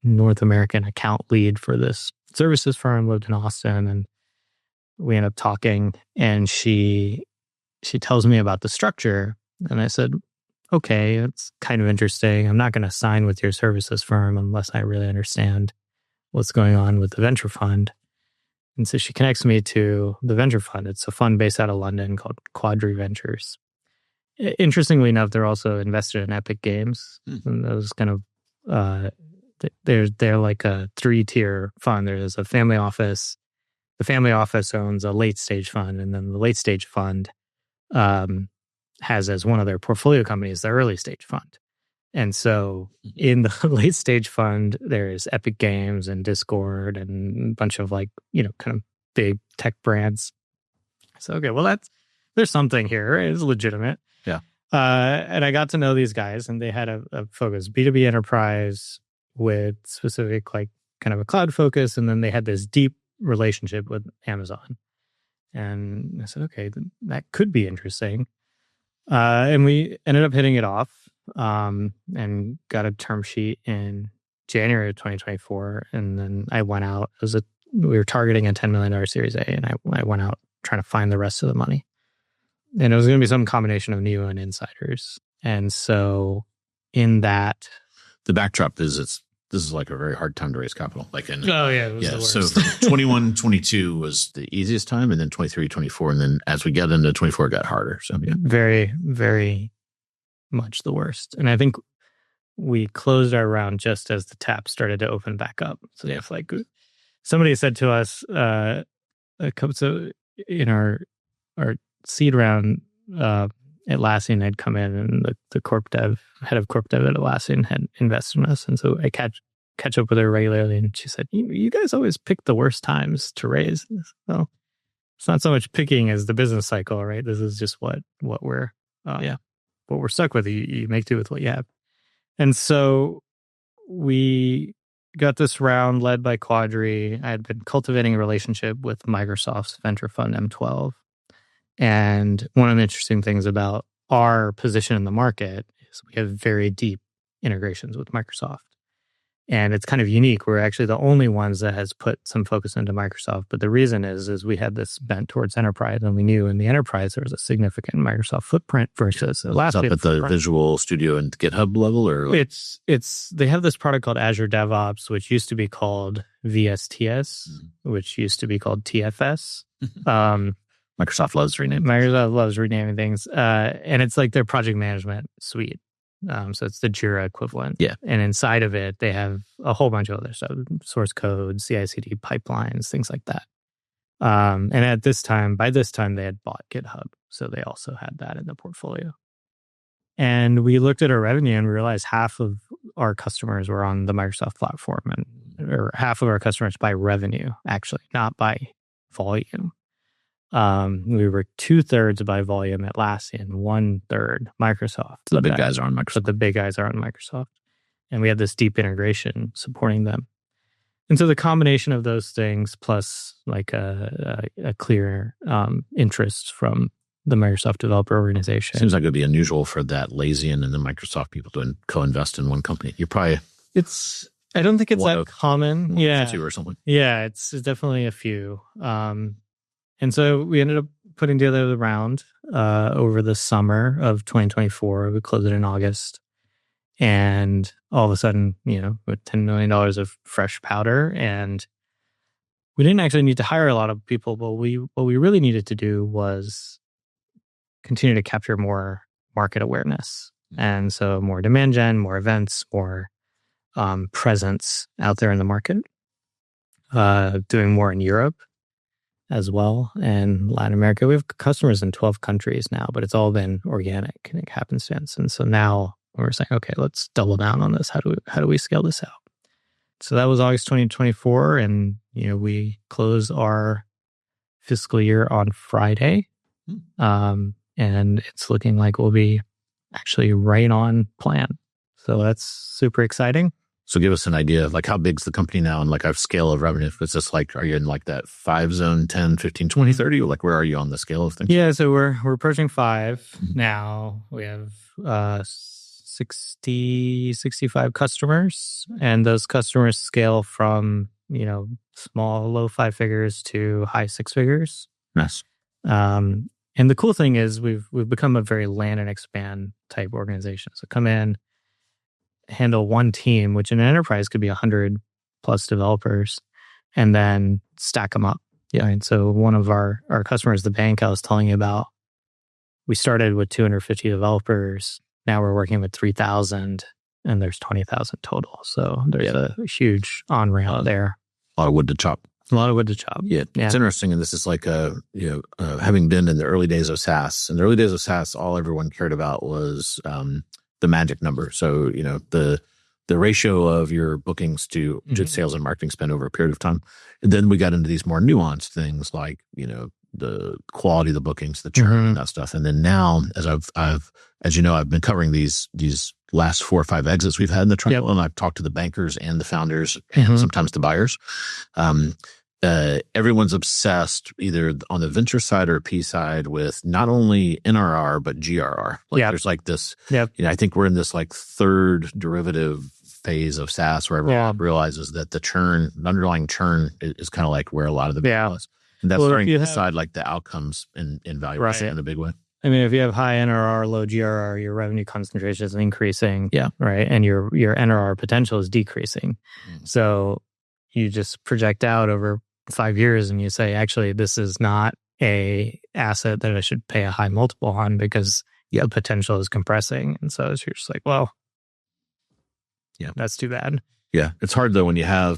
North American account lead for this services firm, lived in Austin. And we ended up talking, and she tells me about the structure. And I said, okay, it's kind of interesting. I'm not going to sign with your services firm unless I really understand what's going on with the venture fund. And so she connects me to the venture fund. It's a fund based out of London called Quadri Ventures. Interestingly enough, they're also invested in Epic Games. And those kind of, they're like a 3-tier fund. There's a family office. The family office owns a late stage fund, and then the late stage fund has as one of their portfolio companies the early stage fund. And so in the late stage fund, there's Epic Games and Discord and a bunch of kind of big tech brands. So, okay, well, there's something here. Right? It's legitimate. Yeah. And I got to know these guys, and they had a focus, B2B enterprise with specific, kind of a cloud focus. And then they had this deep relationship with Amazon. And I said, okay, that could be interesting. And we ended up hitting it off and got a term sheet in January of 2024. And then I went out. We were targeting a $10 million Series A, and I went out trying to find the rest of the money. And it was going to be some combination of new and insiders. And so in that... The backdrop is this is like a very hard time to raise capital. It was the worst. So 21, 22 was the easiest time, and then 23, 24, and then as we get into 24, it got harder. So yeah. Very, very much the worst. And I think we closed our round just as the tap started to open back up. So yeah, somebody said to us, so in our seed round, Atlassian had come in, and the head of corp dev at Atlassian had invested in us. And so I catch up with her regularly, and she said, you guys always pick the worst times to raise. So it's not so much picking as the business cycle, right? This is just what we're what we're stuck with. You make do with what you have. And so we got this round led by Quadri. I had been cultivating a relationship with Microsoft's venture fund M12. And one of the interesting things about our position in the market is we have very deep integrations with Microsoft. And it's kind of unique. We're actually the only ones that has put some focus into Microsoft. But the reason is we had this bent towards enterprise, and we knew in the enterprise there was a significant Microsoft footprint versus Atlassian. Up at the Visual Studio and GitHub level, or it's they have this product called Azure DevOps, which used to be called VSTS, which used to be called TFS. Microsoft loves renaming. Microsoft loves renaming things, and it's like their project management suite. So it's the Jira equivalent. Yeah. And inside of it, they have a whole bunch of other stuff, source code, CI/CD pipelines, things like that. And by this time, they had bought GitHub. So they also had that in the portfolio. And we looked at our revenue and we realized half of our customers were on the Microsoft platform, or half of our customers by revenue, actually, not by volume. We were 2/3 by volume Atlassian, 1/3 Microsoft. The big guys are on Microsoft. But the big guys are on Microsoft. And we had this deep integration supporting them. And so the combination of those things plus a clear interest from the Microsoft developer organization. Seems like it would be unusual for that Atlassian and the Microsoft people to co-invest in one company. You're probably... I don't think it's that common. Yeah. 2 or something. Yeah, it's definitely a few. And so we ended up putting together the round over the summer of 2024. We closed it in August. And all of a sudden, with $10 million of fresh powder. And we didn't actually need to hire a lot of people, but what we really needed to do was continue to capture more market awareness. And so more demand gen, more events, more presence out there in the market. Doing more in Europe as well, and Latin America. We have customers in 12 countries now, but it's all been organic and happenstance. And so now we're saying, okay, let's double down on this. How do we scale this out? So that was August 2024, and we close our fiscal year on Friday, and it's looking like we'll be actually right on plan. So that's super exciting. So give us an idea of like how big's the company now and like our scale of revenue. It's just like, are you in like that 5 zone, 10, 15, 20, 30? Or like where are you on the scale of things? Yeah, so we're approaching 5 now. We have 65 customers, and those customers scale from, small, low 5 figures to high 6 figures. Nice. And the cool thing is we've become a very land and expand type organization. So come in, handle one team, which in an enterprise could be 100 plus developers, and then stack them up. Yeah. And so one of our customers, the bank I was telling you about, we started with 250 developers. Now we're working with 3,000, and there's 20,000 total. So there's a huge on-ramp there. A lot of wood to chop. A lot of wood to chop. Yeah. It's interesting. And this is like, having been in the early days of SaaS. In the early days of SaaS, all everyone cared about was the magic number. So, the ratio of your bookings to sales and marketing spend over a period of time. And then we got into these more nuanced things like, the quality of the bookings, the churn, and that stuff. And then now, as I've been covering these last 4 or 5 exits we've had in the triangle, and I've talked to the bankers and the founders and sometimes the buyers. Everyone's obsessed either on the venture side or P side with not only NRR, but GRR. There's like this, I think we're in this like third derivative phase of SaaS where everyone realizes that the underlying churn is kind of like where a lot of the is. And that's starting to decide like the outcomes in valuation in a big way. I mean, if you have high NRR, low GRR, your revenue concentration is increasing. Yeah. Right. And your NRR potential is decreasing. So you just project out over 5 years and you say, actually, this is not a asset that I should pay a high multiple on because the potential is compressing. And so you're just like, well, that's too bad. Yeah. It's hard though when we had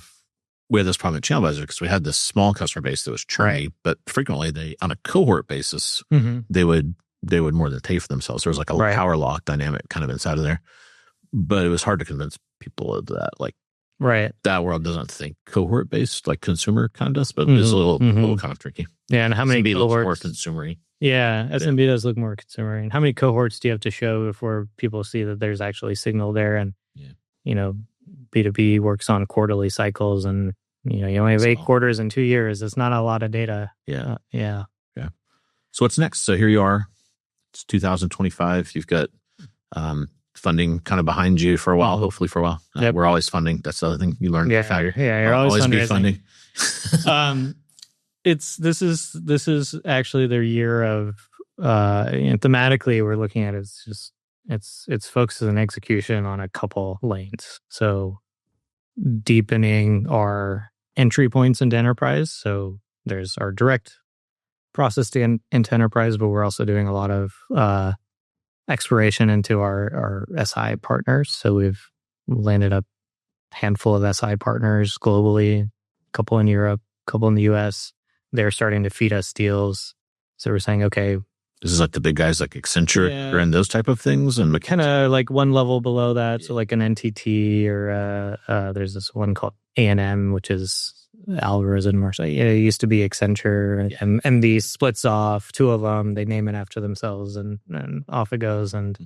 this problem at ChannelAdvisor because we had this small customer base that was churny, but frequently they, on a cohort basis, they would more than pay for themselves. There was like a power lock dynamic kind of inside of there, but it was hard to convince people of that. Like, that world doesn't think cohort based like consumer kind of does, but it's a little kind of tricky. Yeah, and how many SMB cohorts? Looks more consumery. Yeah, SMB does look more consumery. And how many cohorts do you have to show before people see that there's actually signal there? And B2B works on quarterly cycles, and you only have 8 quarters in 2 years. It's not a lot of data. Yeah. So what's next? So here you are. It's 2025. You've got funding kind of behind you for a while, hopefully for a while. We're always funding. That's the other thing you learn. You're always be funding. This is actually their year of thematically we're looking at it's focus and execution on a couple lanes. So deepening our entry points into enterprise. So there's our direct process into enterprise, but we're also doing a lot of exploration into our SI partners. So we've landed a handful of SI partners globally, a couple in Europe, a couple in the US. They're starting to feed us deals. So we're saying, okay, this is like the big guys like Accenture and those type of things. And kind of like one level below that. So like an NTT or there's this one called A&M, which is Alvarez and Marshall. It used to be Accenture and these splits off, 2 of them, they name it after themselves and off it goes. And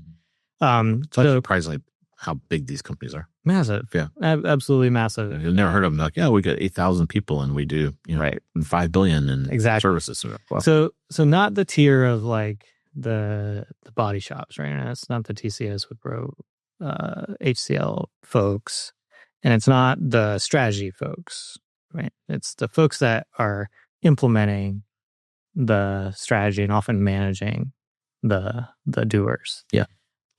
so surprisingly how big these companies are. Massive. Yeah. Absolutely massive. You've never heard of them. Like, we got 8,000 people and we do, $5 billion in services. Wow. So not the tier of like the body shops, right? And it's not the TCS Wipro, HCL folks, and it's not the strategy folks, right? It's the folks that are implementing the strategy and often managing the doers. Yeah.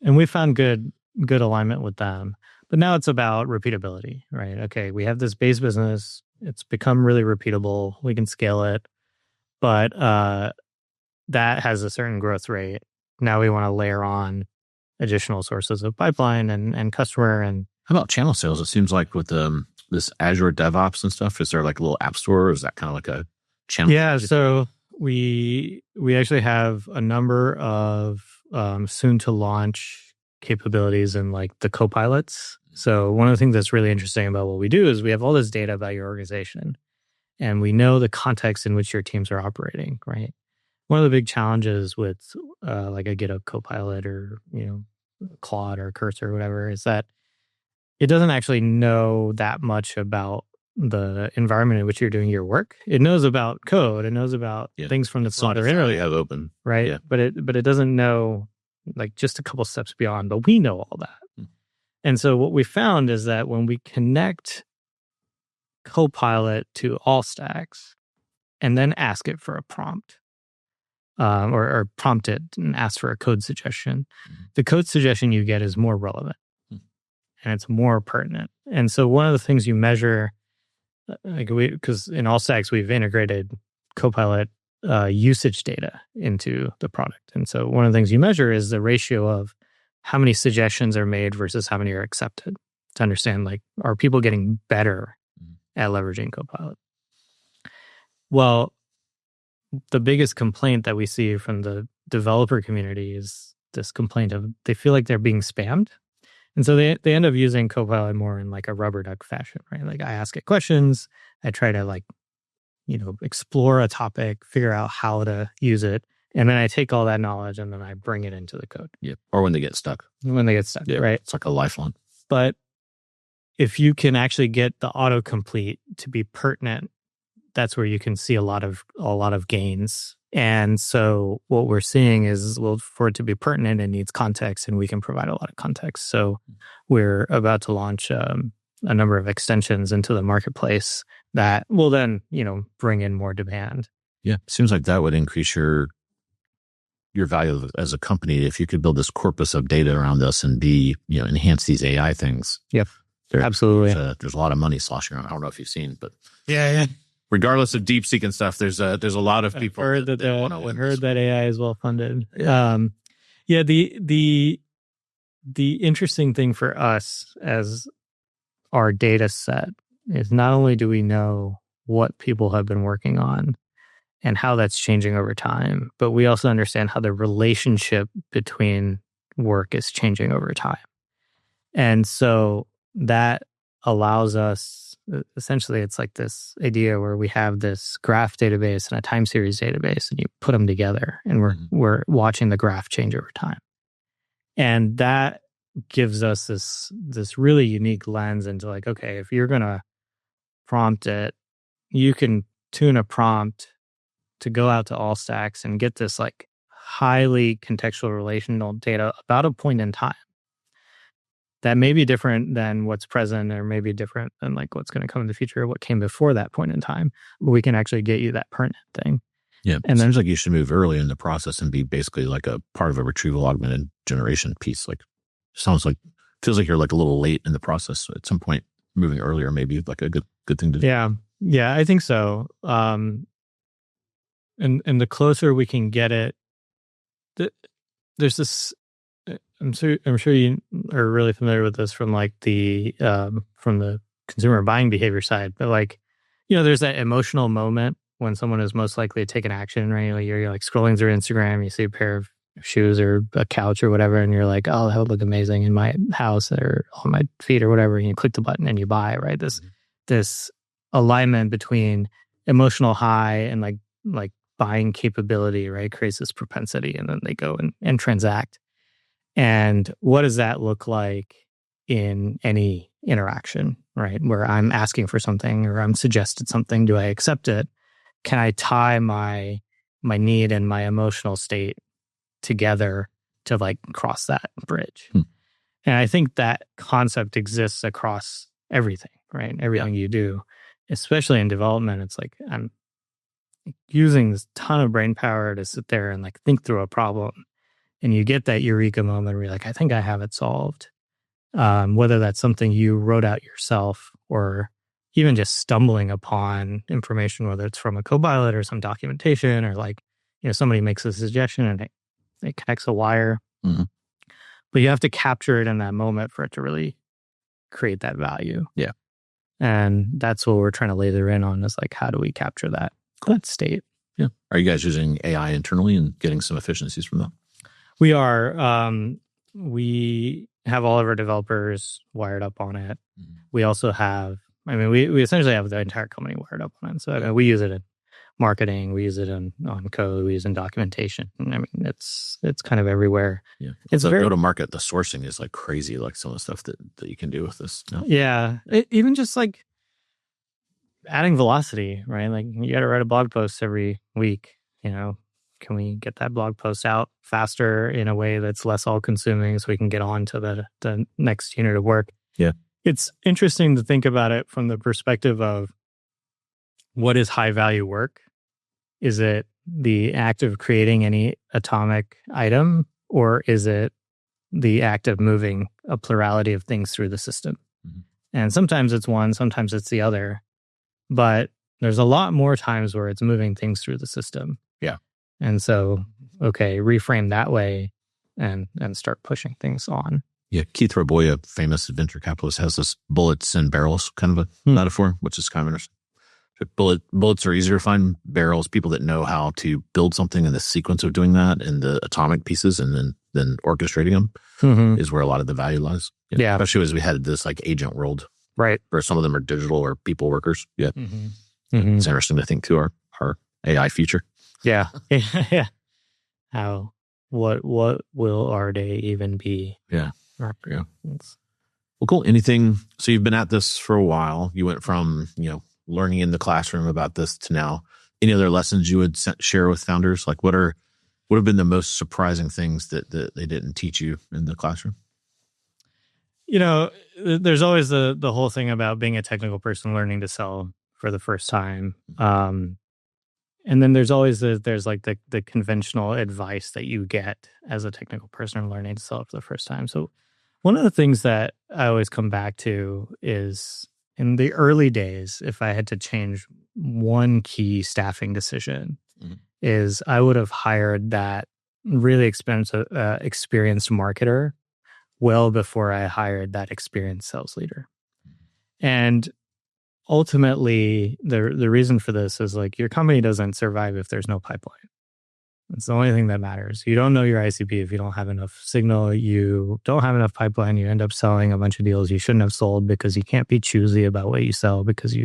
And we found good alignment with them. But now it's about repeatability, right? Okay, we have this base business. It's become really repeatable. We can scale it. But that has a certain growth rate. Now we want to layer on additional sources of pipeline and customer. And how about channel sales? It seems like with this Azure DevOps and stuff, is there like a little app store, or is that kind of like a channel? Yeah, so we actually have a number of soon to launch capabilities in like the copilots. So one of the things that's really interesting about what we do is we have all this data about your organization, and we know the context in which your teams are operating, right? One of the big challenges with like a GitHub Copilot or, Claude or Cursor or whatever is that it doesn't actually know that much about the environment in which you're doing your work. It knows about code. It knows about things from the broader internet. You have open, right? Yeah. But it doesn't know like just a couple steps beyond. But we know all that. And so what we found is that when we connect Copilot to Allstacks and then ask it for a prompt, or prompt it and ask for a code suggestion, the code suggestion you get is more relevant and it's more pertinent. And so one of the things you measure, because in Allstacks we've integrated Copilot usage data into the product, and so one of the things you measure is the ratio of how many suggestions are made versus how many are accepted, to understand like, are people getting better at leveraging Copilot? Well, the biggest complaint that we see from the developer community is this complaint of they feel like they're being spammed. And so they end up using Copilot more in like a rubber duck fashion, right? Like I ask it questions, I try to like, explore a topic, figure out how to use it. And then I take all that knowledge and then I bring it into the code. Yeah. Or when they get stuck. Right? It's like a lifeline. But if you can actually get the autocomplete to be pertinent, that's where you can see a lot of gains. And so what we're seeing is, well, for it to be pertinent, it needs context, and we can provide a lot of context. So we're about to launch a number of extensions into the marketplace that will then, bring in more demand. Yeah. Seems like that would increase your value as a company if you could build this corpus of data around this and enhance these AI things. Yep. Absolutely. There's a lot of money sloshing around. I don't know if you've seen, but yeah. Regardless of DeepSeek and stuff, there's a lot of people. Heard that AI is well funded. The interesting thing for us as our data set is not only do we know what people have been working on and how that's changing over time, but we also understand how the relationship between work is changing over time. And so that allows us, essentially, it's like this idea where we have this graph database and a time series database, and you put them together, and we're watching the graph change over time. And that gives us this really unique lens into like, okay, if you're going to prompt it, you can tune a prompt to go out to Allstacks and get this like highly contextual relational data about a point in time that may be different than what's present, or maybe different than like what's going to come in the future, or what came before that point in time. But we can actually get you that pertinent thing. Yeah. And then seems like you should move early in the process and be basically like a part of a retrieval augmented generation piece. Like feels like you're like a little late in the process. So at some point, moving earlier may be like a good thing to do. Yeah, I think so. And the closer we can get it, there's this. I'm sure you are really familiar with this from like from the consumer buying behavior side, but like, there's that emotional moment when someone is most likely to take an action, right? Like you're like scrolling through Instagram, you see a pair of shoes or a couch or whatever, and you're like, oh, that would look amazing in my house or on my feet or whatever, and you click the button and you buy, right? This alignment between emotional high and like buying capability, right, creates this propensity, and then they go and transact. And what does that look like in any interaction, right? Where I'm asking for something or I'm suggested something, do I accept it? Can I tie my need and my emotional state together to like cross that bridge? And I think that concept exists across everything, right? Everything you do, especially in development. It's like I'm using this ton of brain power to sit there and like think through a problem. And you get that eureka moment where you're like, I think I have it solved. Whether that's something you wrote out yourself or even just stumbling upon information, whether it's from a Copilot or some documentation, or like, somebody makes a suggestion and it connects a wire. But you have to capture it in that moment for it to really create that value. Yeah. And that's what we're trying to laser in on is like, how do we capture that state? Yeah. Are you guys using AI internally and getting some efficiencies from that? We are. We have all of our developers wired up on it. We also have, we essentially have the entire company wired up on it. So we use it in marketing, we use it on code, we use it in documentation. It's kind of everywhere. Yeah. It's so very go to market. The sourcing is like crazy, like some of the stuff that you can do with this. No? Yeah. Even just like adding velocity, right? Like you got to write a blog post every week, Can we get that blog post out faster in a way that's less all-consuming so we can get on to the next unit of work? Yeah. It's interesting to think about it from the perspective of what is high-value work? Is it the act of creating any atomic item, or is it the act of moving a plurality of things through the system? Mm-hmm. And sometimes it's one, sometimes it's the other. But there's a lot more times where it's moving things through the system. Yeah. And so, reframe that way and start pushing things on. Yeah. Keith Raboya, famous venture capitalist, has this bullets and barrels kind of a metaphor, which is kind of interesting. Bullets are easier to find. Barrels, people that know how to build something and the sequence of doing that and the atomic pieces and then orchestrating them is where a lot of the value lies. Yeah. Especially as we had this like agent world. Right. Where some of them are digital or people workers. Yeah. Mm-hmm. It's interesting to think to our AI future. Yeah. Yeah. What will our day even be? Yeah. Yeah. Well, cool. Anything, so you've been at this for a while. You went from, learning in the classroom about this to now. Any other lessons you would share with founders? Like what have been the most surprising things that they didn't teach you in the classroom? There's always the whole thing about being a technical person learning to sell for the first time. And then there's always the conventional advice that you get as a technical person learning to sell for the first time. So one of the things that I always come back to is in the early days, if I had to change one key staffing decision, is I would have hired that really experienced marketer well before I hired that experienced sales leader. And ultimately, the reason for this is like your company doesn't survive if there's no pipeline. It's the only thing that matters. You don't know your ICP if you don't have enough signal. You don't have enough pipeline. You end up selling a bunch of deals you shouldn't have sold because you can't be choosy about what you sell because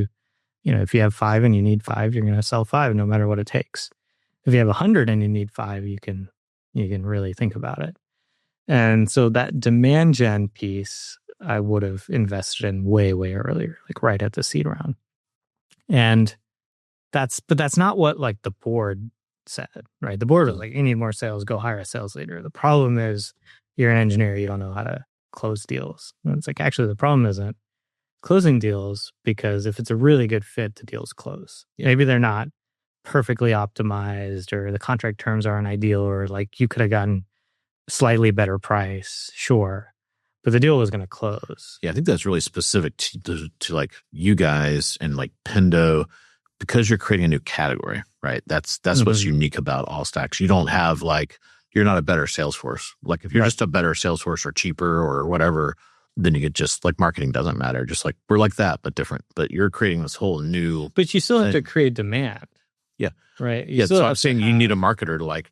if you have 5 and you need 5, you're going to sell 5 no matter what it takes. If you have 100 and you need 5, you can really think about it. And so that demand gen piece, I would have invested in way, way earlier, like right at the seed round. And that's not what like the board said, right? The board was like, you need more sales, go hire a sales leader. The problem is you're an engineer, you don't know how to close deals. And it's like, actually, the problem isn't closing deals because if it's a really good fit, the deals close. Yeah. Maybe they're not perfectly optimized or the contract terms aren't ideal or like you could have gotten slightly better price, sure. But the deal was going to close. Yeah, I think that's really specific to like you guys and like Pendo because you're creating a new category, right? That's what's unique about Allstacks. You don't have like, you're not a better Salesforce. Like if you're just a better Salesforce or cheaper or whatever, then you could just like marketing doesn't matter. Just like we're like that, but different. But you're creating this whole new. But you still have to create demand. Yeah. Right. So I'm saying you need a marketer to like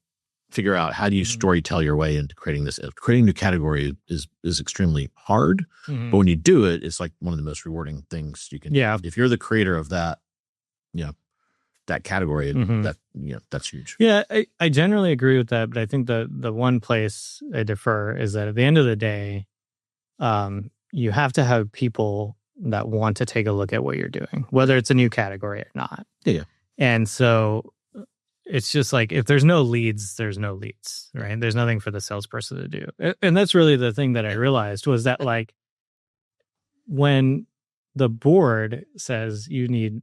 figure out how do you storytell your way into creating this. Creating a new category is extremely hard, but when you do it, it's like one of the most rewarding things you can. Yeah. If you're the creator of that, that category, that's huge. Yeah, I generally agree with that, but I think the one place I defer is that at the end of the day, you have to have people that want to take a look at what you're doing, whether it's a new category or not. Yeah. And so it's just like, if there's no leads, there's no leads, right? There's nothing for the salesperson to do. And that's really the thing that I realized was that like when the board says you need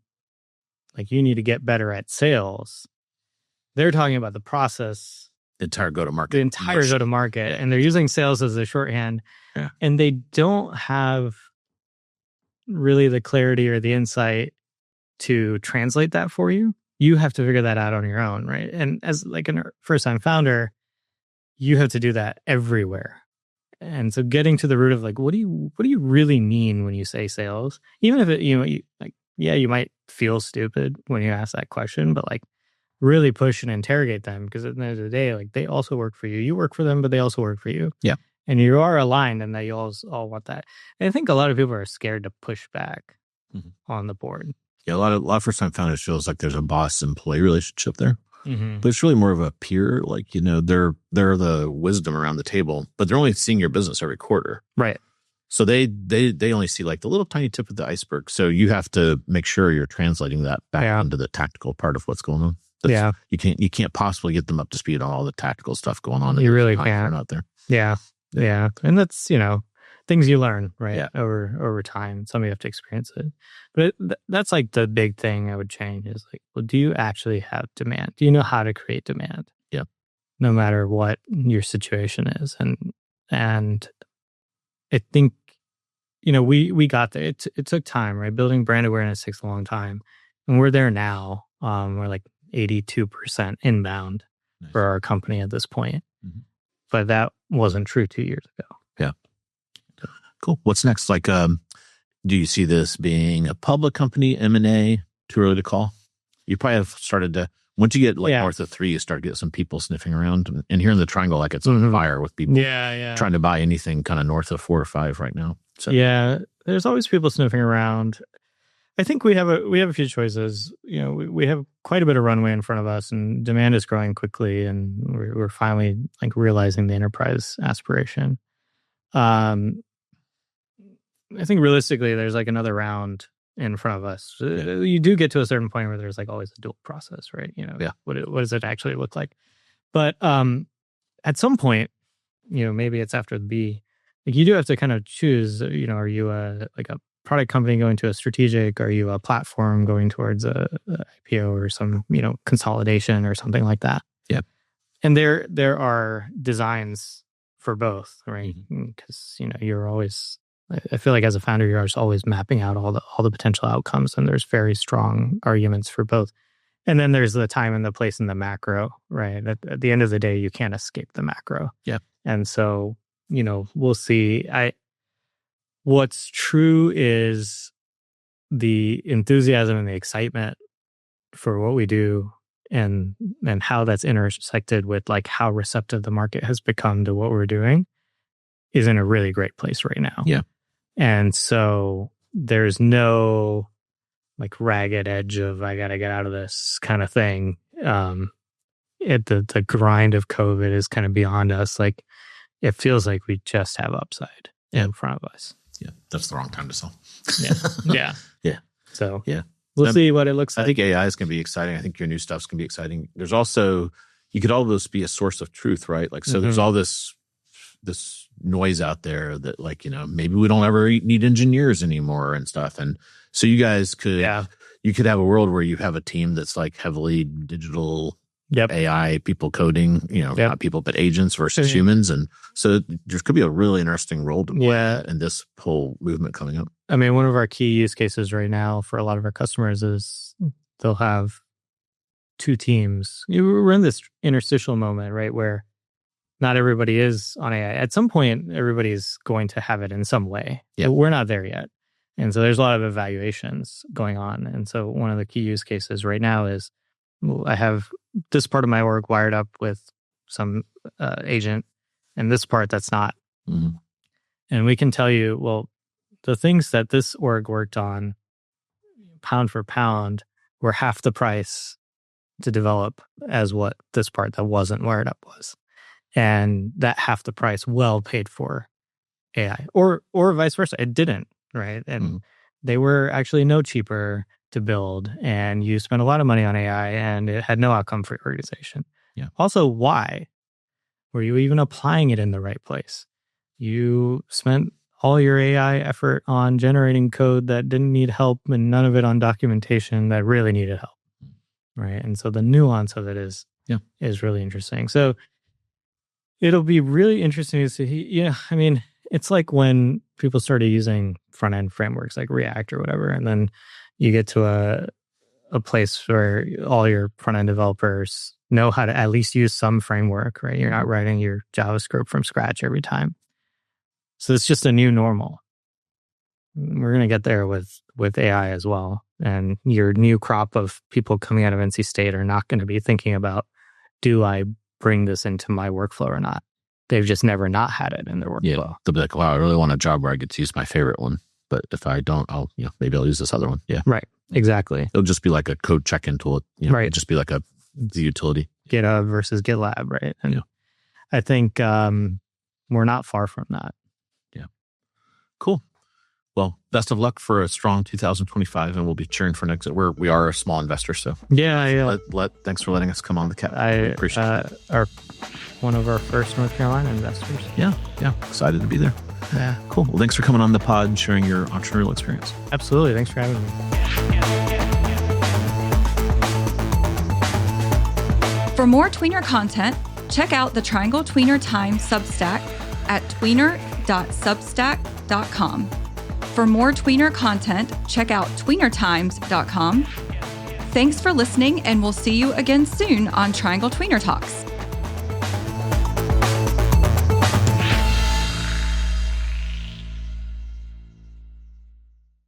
to get better at sales, they're talking about the process. The entire go-to-market. The entire go-to-market. Yeah. And they're using sales as a shorthand. Yeah. And they don't have really the clarity or the insight to translate that for you. You have to figure that out on your own, right? And as like a first-time founder, you have to do that everywhere. And so getting to the root of like, what do you really mean when you say sales? Even if you might feel stupid when you ask that question, but like really push and interrogate them, because at the end of the day, like they also work for you. You work for them, but they also work for you. Yeah. And you are aligned, and that you all want that. And I think a lot of people are scared to push back on the board. Yeah, a lot of first time founders feels like there's a boss employee relationship there, Mm-hmm. but it's really more of a peer. Like they're the wisdom around the table, but they're only seeing your business every quarter, Right. so they only see like the little tiny tip of the iceberg. So you have to make sure you're translating that back into the tactical part of what's going on. You can't possibly get them up to speed on all the tactical stuff going on. You really can't. Out there. Yeah. And that's, things you learn, right? Yeah. Over time. Some of you have to experience it. But that's like the big thing I would change is like, well, do you actually have demand? Do you know how to create demand? Yeah. No matter what your situation is. And I think, we got there. It took time, right? Building brand awareness takes a long time. And we're there now. We're like 82% inbound for our company at this point. Mm-hmm. But that wasn't true 2 years ago. Yeah. Cool. What's next? Like, do you see this being a public company, M&A? Too early to call? You probably have started to, once you get north of 3, you start to get some people sniffing around. And here in the triangle, like it's on fire with people trying to buy anything kind of north of 4 or 5 right now. So. Yeah, there's always people sniffing around. I think we have a few choices. We have quite a bit of runway in front of us, and demand is growing quickly, and we're finally like realizing the enterprise aspiration. I think realistically, there's like another round in front of us. You do get to a certain point where there's like always a dual process, right? What does it actually look like? But at some point, maybe it's after the B. Like you do have to kind of choose. Are you a product company going to a strategic? Are you a platform going towards a IPO or some, consolidation or something like that? Yeah. And there are designs for both, right? Because, you're always, I feel like as a founder, you're always mapping out all the potential outcomes, and there's very strong arguments for both. And then there's the time and the place in the macro, right? At the end of the day, you can't escape the macro. Yeah. And so, we'll see. What's true is the enthusiasm and the excitement for what we do and how that's intersected with like how receptive the market has become to what we're doing is in a really great place right now. Yeah. And so there's no like ragged edge of I got to get out of this kind of thing. The grind of COVID is kind of beyond us. Like it feels like we just have upside in front of us. Yeah, that's the wrong time to sell. Yeah. So we'll So, see what it looks like. I think AI is going to be exciting. I think your new stuff's going to be exciting. There's also, you could almost be a source of truth, right? Like, so there's all this noise out there that like, maybe we don't ever need engineers anymore and stuff. And so you guys could, you could have a world where you have a team that's like heavily digital AI, people coding, not people, but agents versus humans. And so there could be a really interesting role to play in this whole movement coming up. I mean, one of our key use cases right now for a lot of our customers is they'll have 2 teams. We're in this interstitial moment, right, where not everybody is on AI. At some point, everybody's going to have it in some way. Yeah. But we're not there yet. And so there's a lot of evaluations going on. And so one of the key use cases right now is I have this part of my org wired up with some agent, and this part that's not. Mm-hmm. And we can tell you, well, the things that this org worked on, pound for pound, were half the price to develop as what this part that wasn't wired up was. And that half the price well paid for AI. Or vice versa. It didn't, right? And they were actually no cheaper to build, and you spent a lot of money on AI and it had no outcome for your organization. Yeah. Also, why? Were you even applying it in the right place? You spent all your AI effort on generating code that didn't need help and none of it on documentation that really needed help. Right. And so the nuance of it is really interesting. So it'll be really interesting to see. I mean, it's like when people started using front end frameworks like React or whatever, and then you get to a place where all your front end developers know how to at least use some framework, right? You're not writing your JavaScript from scratch every time. So it's just a new normal. We're going to get there with AI as well. And your new crop of people coming out of NC State are not going to be thinking about, do I bring this into my workflow or not? They've just never not had it in their workflow. Yeah, they'll be like, wow, I really want a job where I get to use my favorite one. But if I don't, maybe I'll use this other one. Yeah. Right. Exactly. It'll just be like a code check-in tool. Right. It'll just be like the utility. GitHub versus GitLab, right? And I think we're not far from that. Yeah. Cool. Well, best of luck for a strong 2025, and we'll be cheering for next. We are a small investor, so yeah. Thanks for letting us come on the cap. I appreciate it. Are one of our first North Carolina investors. Yeah, excited to be there. Yeah, cool. Well, thanks for coming on the pod and sharing your entrepreneurial experience. Absolutely, thanks for having me. For more tweener content, check out the Triangle Tweener Time Substack at tweener.substack.com. For more tweener content, check out tweenertimes.com. Thanks for listening, and we'll see you again soon on Triangle Tweener Talks.